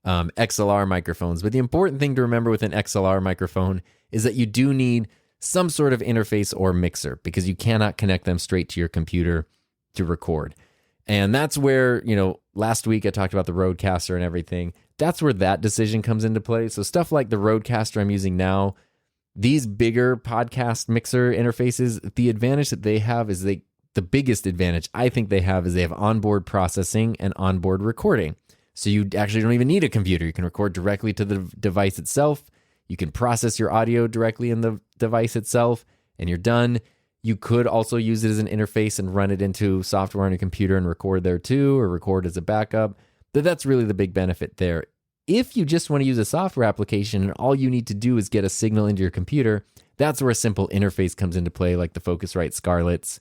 XLR microphones. But the important thing to remember with an XLR microphone is that you do need some sort of interface or mixer, because you cannot connect them straight to your computer to record. And that's where, last week I talked about the Rodecaster and everything. that's where that decision comes into play. So stuff like the Rodecaster I'm using now, these bigger podcast mixer interfaces, the advantage that they have is the biggest advantage I think they have is they have onboard processing and onboard recording. So you actually don't even need a computer. You can record directly to the device itself. You can process your audio directly in the device itself, and you're done. You could also use it as an interface and run it into software on your computer and record there too, or record as a backup. But that's really the big benefit there. If you just want to use a software application and all you need to do is get a signal into your computer, that's where a simple interface comes into play, like the Focusrite Scarletts.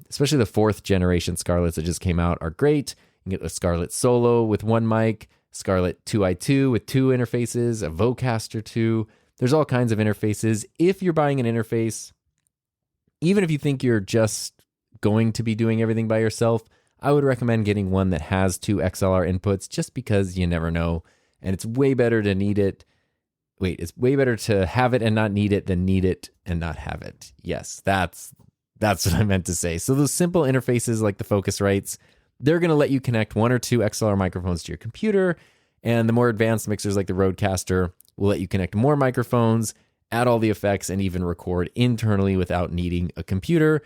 Especially the 4th generation Scarletts that just came out are great. You can get a Scarlett Solo with one mic, Scarlett 2i2 with 2 interfaces, a Vocaster 2. There's all kinds of interfaces. If you're buying an interface, even if you think you're just going to be doing everything by yourself, I would recommend getting one that has 2 XLR inputs just because you never know. And it's way better to need it. It's way better to have it and not need it than need it and not have it. Yes, that's what I meant to say. So those simple interfaces like the Focusrites, they're going to let you connect 1 or 2 XLR microphones to your computer. And the more advanced mixers like the Rodecaster will let you connect more microphones, add all the effects, and even record internally without needing a computer.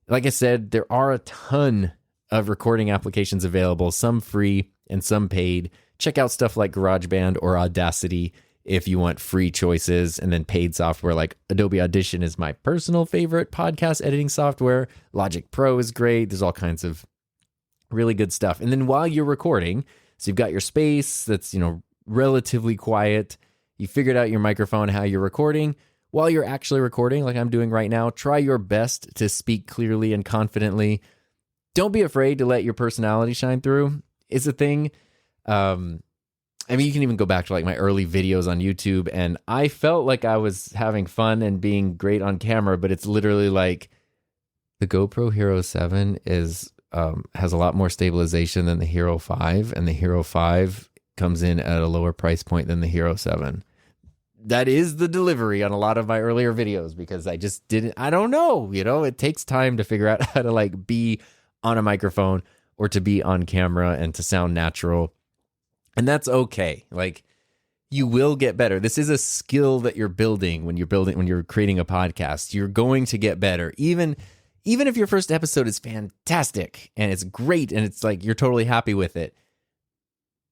Like I said, there are a ton of recording applications available, some free and some paid. Check out stuff like GarageBand or Audacity if you want free choices, and then paid software like Adobe Audition is my personal favorite podcast editing software. Logic Pro is great. There's all kinds of really good stuff. And then while you're recording, so you've got your space that's, relatively quiet. You figured out your microphone, how you're recording. While you're actually recording, like I'm doing right now, try your best to speak clearly and confidently. Don't be afraid to let your personality shine through. It's a thing. You can even go back to like my early videos on YouTube, and I felt like I was having fun and being great on camera, but it's literally like the GoPro Hero 7 has a lot more stabilization than the Hero 5, and the Hero 5 comes in at a lower price point than the Hero 7. That is the delivery on a lot of my earlier videos because I don't know, it takes time to figure out how to like be on a microphone or to be on camera and to sound natural. And that's okay. Like, you will get better. This is a skill that you're building when you're creating a podcast. You're going to get better. Even if your first episode is fantastic and it's great and it's like you're totally happy with it,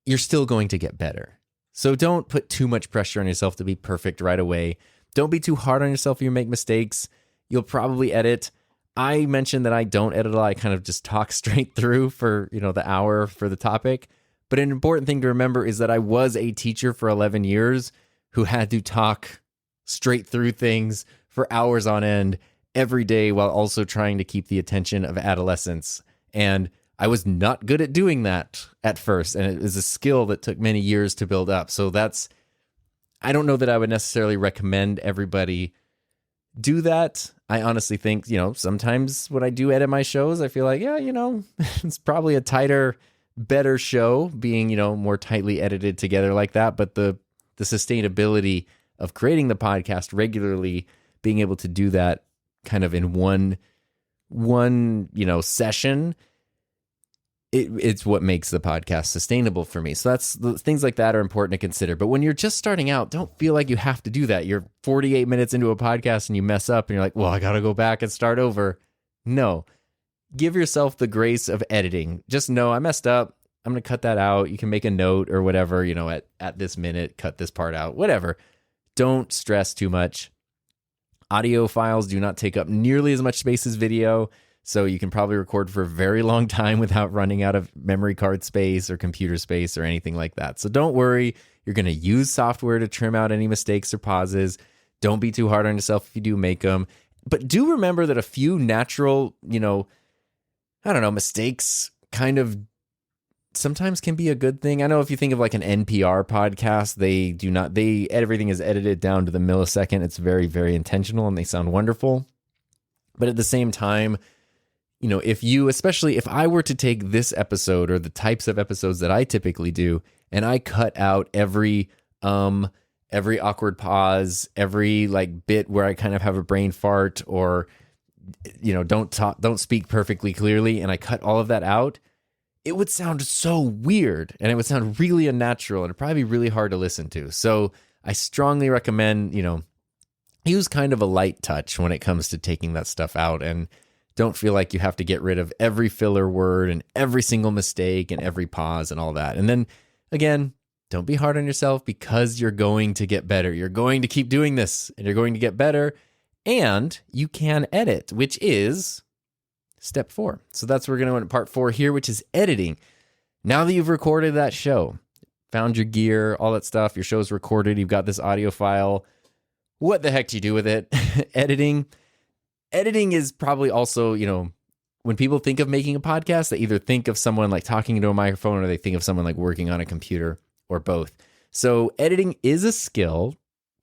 you're still going to get better. So don't put too much pressure on yourself to be perfect right away. Don't be too hard on yourself if you make mistakes. You'll probably edit. I mentioned that I don't edit a lot. I kind of just talk straight through for, the hour for the topic. But an important thing to remember is that I was a teacher for 11 years who had to talk straight through things for hours on end every day while also trying to keep the attention of adolescents. And I was not good at doing that at first. And it was a skill that took many years to build up. So I don't know that I would necessarily recommend everybody do that. I honestly think, sometimes when I do edit my shows, I feel like, it's probably a better show being, more tightly edited together like that. But the sustainability of creating the podcast regularly, being able to do that kind of in one session, it's what makes the podcast sustainable for me. So things like that are important to consider. But when you're just starting out, don't feel like you have to do that. You're 48 minutes into a podcast and you mess up and you're like, well, I got to go back and start over. No. Give yourself the grace of editing. Just know I messed up. I'm going to cut that out. You can make a note or whatever, at this minute, cut this part out, whatever. Don't stress too much. Audio files do not take up nearly as much space as video, so you can probably record for a very long time without running out of memory card space or computer space or anything like that. So don't worry. You're going to use software to trim out any mistakes or pauses. Don't be too hard on yourself if you do make them. But do remember that a few natural, mistakes kind of sometimes can be a good thing. I know if you think of like an NPR podcast, everything is edited down to the millisecond. It's very, very intentional and they sound wonderful. But at the same time, especially if I were to take this episode or the types of episodes that I typically do, and I cut out every awkward pause, every like bit where I kind of have a brain fart or, don't speak perfectly clearly, and I cut all of that out, it would sound so weird and it would sound really unnatural and it'd probably be really hard to listen to. So I strongly recommend, use kind of a light touch when it comes to taking that stuff out, and don't feel like you have to get rid of every filler word and every single mistake and every pause and all that. And then again, don't be hard on yourself, because you're going to get better. You're going to keep doing this and you're going to get better, and you can edit, which is step 4. So that's what we're going to go into part 4 here, which is editing. Now that you've recorded that show, found your gear, all that stuff, your show's recorded, you've got this audio file, what the heck do you do with it? Editing is probably also, when people think of making a podcast, they either think of someone like talking into a microphone or they think of someone like working on a computer, or both. So editing is a skill,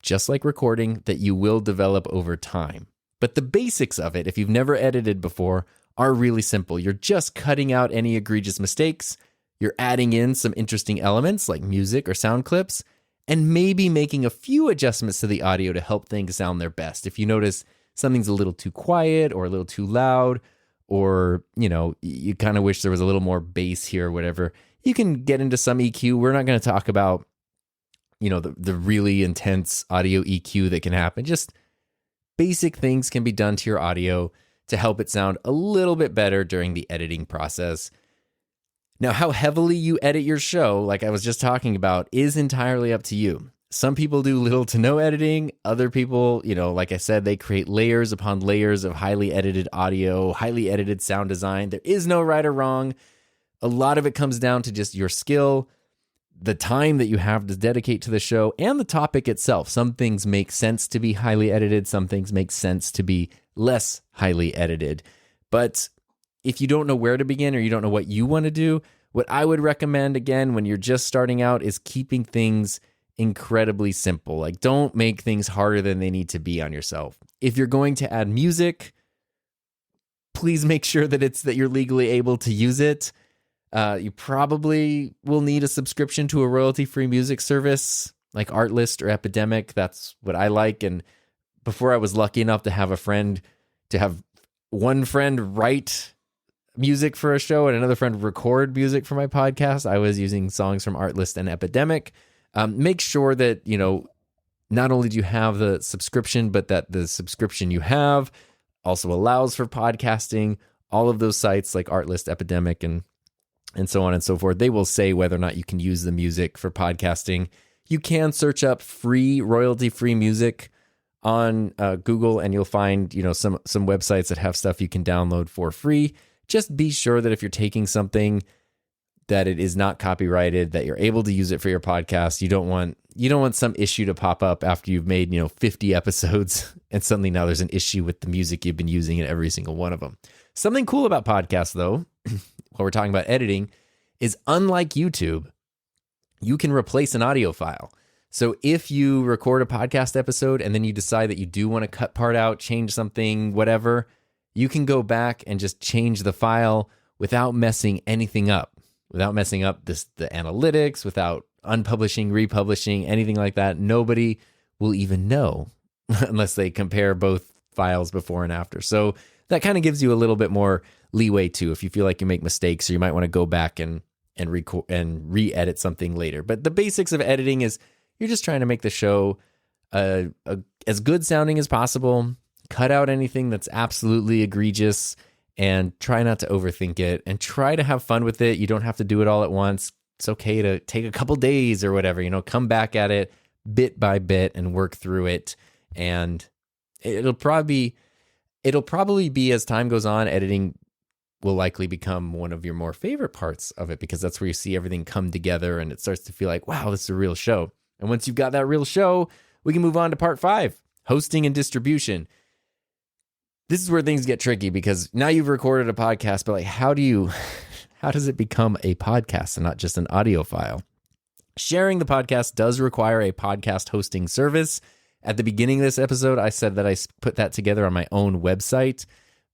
just like recording, that you will develop over time. But the basics of it, if you've never edited before, are really simple. You're just cutting out any egregious mistakes. You're adding in some interesting elements like music or sound clips, and maybe making a few adjustments to the audio to help things sound their best. If you notice something's a little too quiet or a little too loud, or, you kind of wish there was a little more bass here or whatever, you can get into some EQ. We're not going to talk about, the really intense audio EQ that can happen. Just basic things can be done to your audio to help it sound a little bit better during the editing process. Now, how heavily you edit your show, like I was just talking about, is entirely up to you. Some people do little to no editing. Other people, like I said, they create layers upon layers of highly edited audio, highly edited sound design. There is no right or wrong. A lot of it comes down to just your skill, the time that you have to dedicate to the show, and the topic itself. Some things make sense to be highly edited. Some things make sense to be less highly edited. But if you don't know where to begin, or you don't know what you want to do, what I would recommend, again, when you're just starting out, is keeping things incredibly simple. Like, don't make things harder than they need to be on yourself. If you're going to add music, please make sure that you're legally able to use it. You probably will need a subscription to a royalty-free music service like Artlist or Epidemic. That's what I like. And before, I was lucky enough to have one friend write music for a show and another friend record music for my podcast. I was using songs from Artlist and Epidemic. Make sure that, not only do you have the subscription, but that the subscription you have also allows for podcasting. All of those sites like Artlist, Epidemic, and so on and so forth, they will say whether or not you can use the music for podcasting. You can search up free, royalty-free music on Google, and you'll find, some websites that have stuff you can download for free. Just be sure that if you're taking something that it is not copyrighted, that you're able to use it for your podcast. You don't want some issue to pop up after you've made, 50 episodes and suddenly now there's an issue with the music you've been using in every single one of them. Something cool about podcasts, though, while we're talking about editing, is unlike YouTube, you can replace an audio file. So if you record a podcast episode and then you decide that you do want to cut part out, change something, whatever, you can go back and just change the file without messing anything up, without messing up the analytics, without unpublishing, republishing, anything like that. Nobody will even know unless they compare both files before and after. So that kind of gives you a little bit more leeway too, if you feel like you make mistakes, or you might want to go back and re-edit something later. But the basics of editing is you're just trying to make the show as good sounding as possible, cut out anything that's absolutely egregious, and try not to overthink it, and try to have fun with it. You don't have to do it all at once. It's okay to take a couple days or whatever, come back at it bit by bit and work through it. And it'll probably be, as time goes on, editing will likely become one of your more favorite parts of it, because that's where you see everything come together and it starts to feel like, wow, this is a real show. And once you've got that real show, we can move on to part 5, hosting and distribution. This is where things get tricky, because now you've recorded a podcast, but like, how does it become a podcast and not just an audio file? Sharing the podcast does require a podcast hosting service. At the beginning of this episode, I said that I put that together on my own website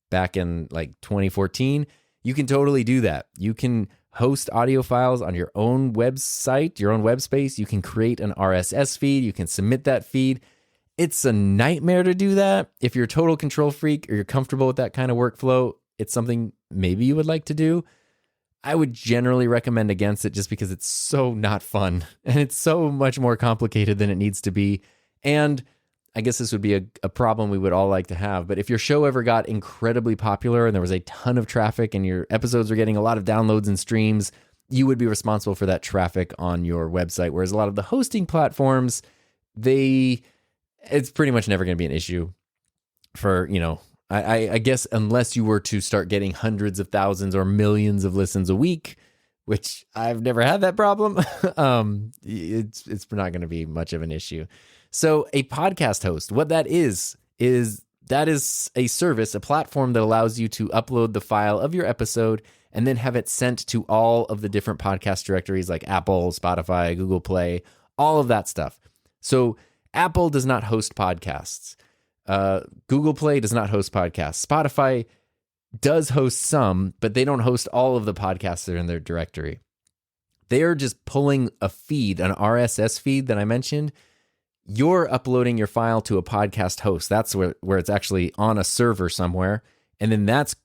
back in like 2014. You can totally do that. You can host audio files on your own website, your own web space. You can create an RSS feed. You can submit that feed. It's a nightmare to do that. If you're a total control freak or you're comfortable with that kind of workflow, it's something maybe you would like to do. I would generally recommend against it just because it's so not fun and it's so much more complicated than it needs to be. And I guess this would be a problem we would all like to have. But if your show ever got incredibly popular and there was a ton of traffic and your episodes were getting a lot of downloads and streams, you would be responsible for that traffic on your website. Whereas a lot of the hosting platforms, it's pretty much never going to be an issue for, I guess unless you were to start getting hundreds of thousands or millions of listens a week, which I've never had that problem, it's not going to be much of an issue. So a podcast host, what that is that is a service, a platform that allows you to upload the file of your episode and then have it sent to all of the different podcast directories like Apple, Spotify, Google Play, all of that stuff. So Apple does not host podcasts. Google Play does not host podcasts. Spotify does host some, but they don't host all of the podcasts that are in their directory. They are just pulling a feed, an RSS feed that I mentioned. You're uploading your file to a podcast host. That's where it's actually on a server somewhere. And then that's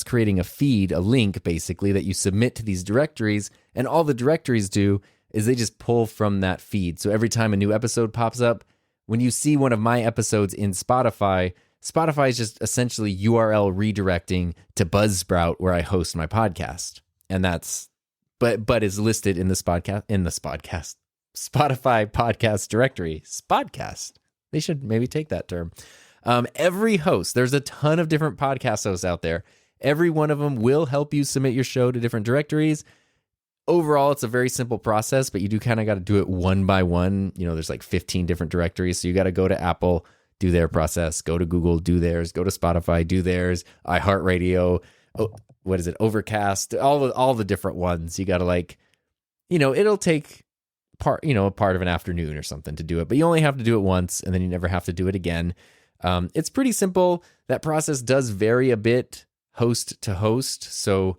creating a feed, a link basically that you submit to these directories. And all the directories do is they just pull from that feed. So every time a new episode pops up, when you see one of my episodes in Spotify is just essentially URL redirecting to Buzzsprout where I host my podcast. And that's, but is listed in the Spotify podcast directory. Spodcast. They should maybe take that term. Every host, there's a ton of different podcast hosts out there. Every one of them will help you submit your show to different directories. Overall, it's a very simple process, but you do kind of got to do it one by one. There's like 15 different directories. So you got to go to Apple, do their process, go to Google, do theirs, go to Spotify, do theirs, iHeartRadio, Overcast, all the different ones. You got to it'll take part of an afternoon or something to do it, but you only have to do it once and then you never have to do it again. It's pretty simple. That process does vary a bit host to host. So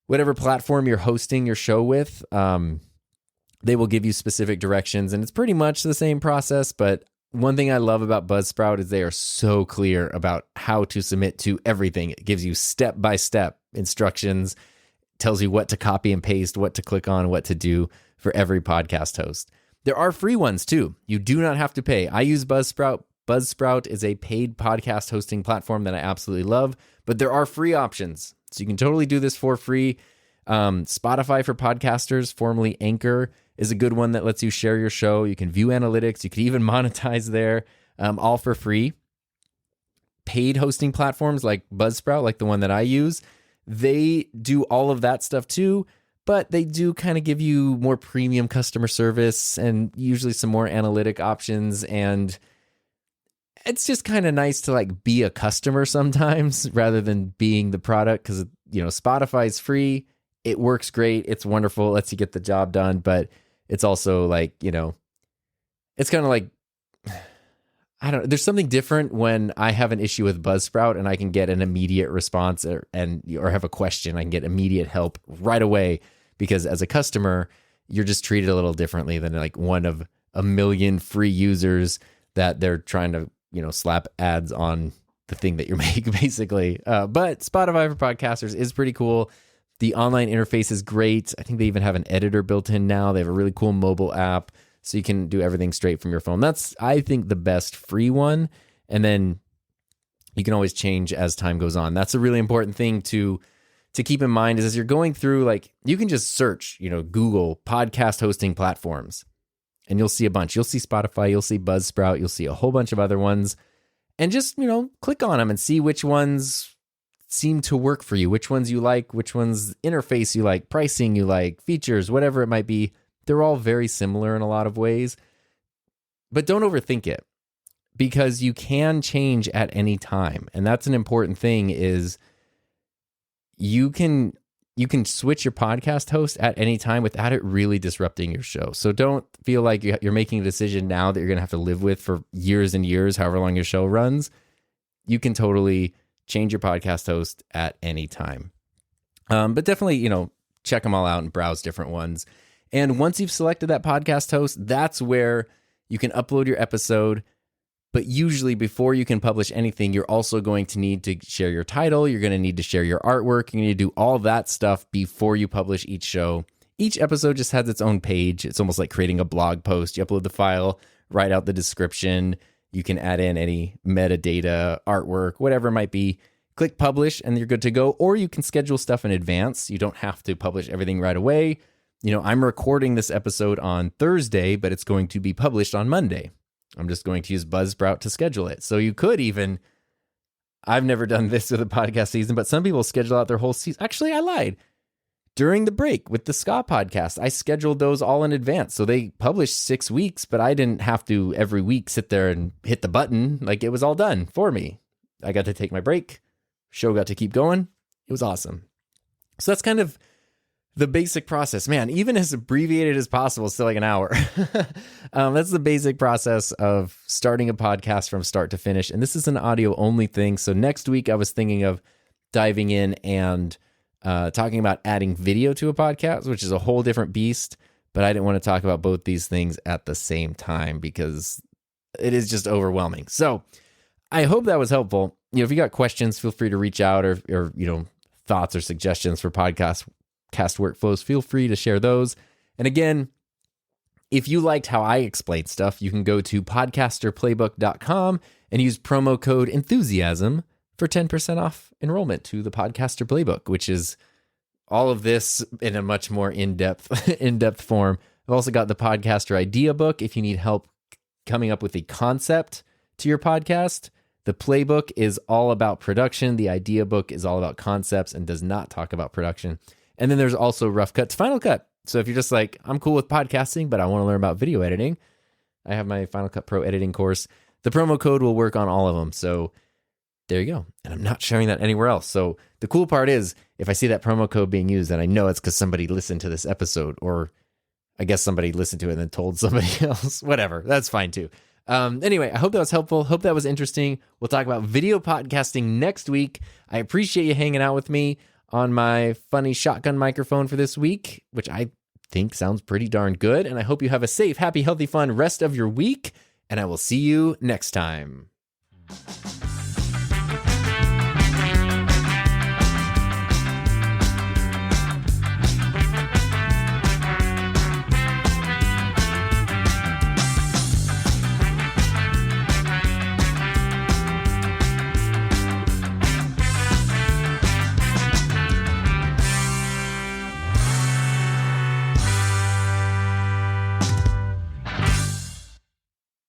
whatever platform you're hosting your show with, they will give you specific directions, and it's pretty much the same process. But one thing I love about Buzzsprout is they are so clear about how to submit to everything. It gives you step-by-step instructions, tells you what to copy and paste, what to click on, what to do for every podcast host. There are free ones too. You do not have to pay. I use Buzzsprout. Buzzsprout is a paid podcast hosting platform that I absolutely love, but there are free options. So you can totally do this for free. Spotify for podcasters, formerly Anchor, is a good one that lets you share your show. You can view analytics. You can even monetize there, all for free. Paid hosting platforms like Buzzsprout, like the one that I use, they do all of that stuff too, but they do kind of give you more premium customer service and usually some more analytic options. And it's just kind of nice to be a customer sometimes rather than being the product, because Spotify is free. It works great. It's wonderful. It lets you get the job done, but it's also it's kind of I don't know. There's something different when I have an issue with Buzzsprout and I can get an immediate response or have a question. I can get immediate help right away, because as a customer, you're just treated a little differently than one of a million free users that they're trying to slap ads on the thing that you make, basically. But Spotify for podcasters is pretty cool. The online interface is great. I think they even have an editor built in now. They have a really cool mobile app, so you can do everything straight from your phone. That's, I think, the best free one. And then you can always change as time goes on. That's a really important thing to keep in mind, is as you're going through, you can just search, Google podcast hosting platforms, and you'll see a bunch. You'll see Spotify, you'll see Buzzsprout, you'll see a whole bunch of other ones, and just, click on them and see which ones seem to work for you, which ones you like, which ones interface you like, pricing you like, features, whatever it might be. They're all very similar in a lot of ways, but don't overthink it, because you can change at any time. And that's an important thing, is you can switch your podcast host at any time without it really disrupting your show. So don't feel like you're making a decision now that you're going to have to live with for years and years, however long your show runs. You can totally change your podcast host at any time. But definitely, check them all out and browse different ones. And once you've selected that podcast host, that's where you can upload your episode. But usually before you can publish anything, you're also going to need to share your title. You're going to need to share your artwork. You need to do all that stuff before you publish each show. Each episode just has its own page. It's almost like creating a blog post. You upload the file, write out the description. You can add in any metadata, artwork, whatever it might be. Click publish and you're good to go. Or you can schedule stuff in advance. You don't have to publish everything right away. I'm recording this episode on Thursday, but it's going to be published on Monday. I'm just going to use Buzzsprout to schedule it. So you could even, I've never done this with a podcast season, but some people schedule out their whole season. Actually, I lied. During the break with the Ska podcast, I scheduled those all in advance. So they published 6 weeks, but I didn't have to every week sit there and hit the button. Like, it was all done for me. I got to take my break. Show got to keep going. It was awesome. So that's kind of the basic process. Man, even as abbreviated as possible, it's still like an hour. That's the basic process of starting a podcast from start to finish. And this is an audio only thing. So next week I was thinking of diving in and talking about adding video to a podcast, which is a whole different beast. But I didn't want to talk about both these things at the same time because it is just overwhelming. So I hope that was helpful. If you got questions, feel free to reach out or thoughts or suggestions for podcast workflows, feel free to share those. And again, if you liked how I explained stuff, you can go to podcasterplaybook.com and use promo code enthusiasm for 10% off enrollment to the Podcaster Playbook, which is all of this in a much more in-depth form. I've also got the Podcaster Idea Book if you need help coming up with a concept to your podcast. The Playbook is all about production. The Idea Book is all about concepts and does not talk about production. And then there's also Rough Cut to Final Cut. So if you're just like, I'm cool with podcasting, but I want to learn about video editing, I have my Final Cut Pro editing course. The promo code will work on all of them. So there you go. And I'm not sharing that anywhere else. So the cool part is if I see that promo code being used, then I know it's because somebody listened to this episode, or I guess somebody listened to it and then told somebody else, whatever. That's fine too. Anyway, I hope that was helpful. Hope that was interesting. We'll talk about video podcasting next week. I appreciate you hanging out with me on my funny shotgun microphone for this week, which I think sounds pretty darn good. And I hope you have a safe, happy, healthy, fun rest of your week. And I will see you next time.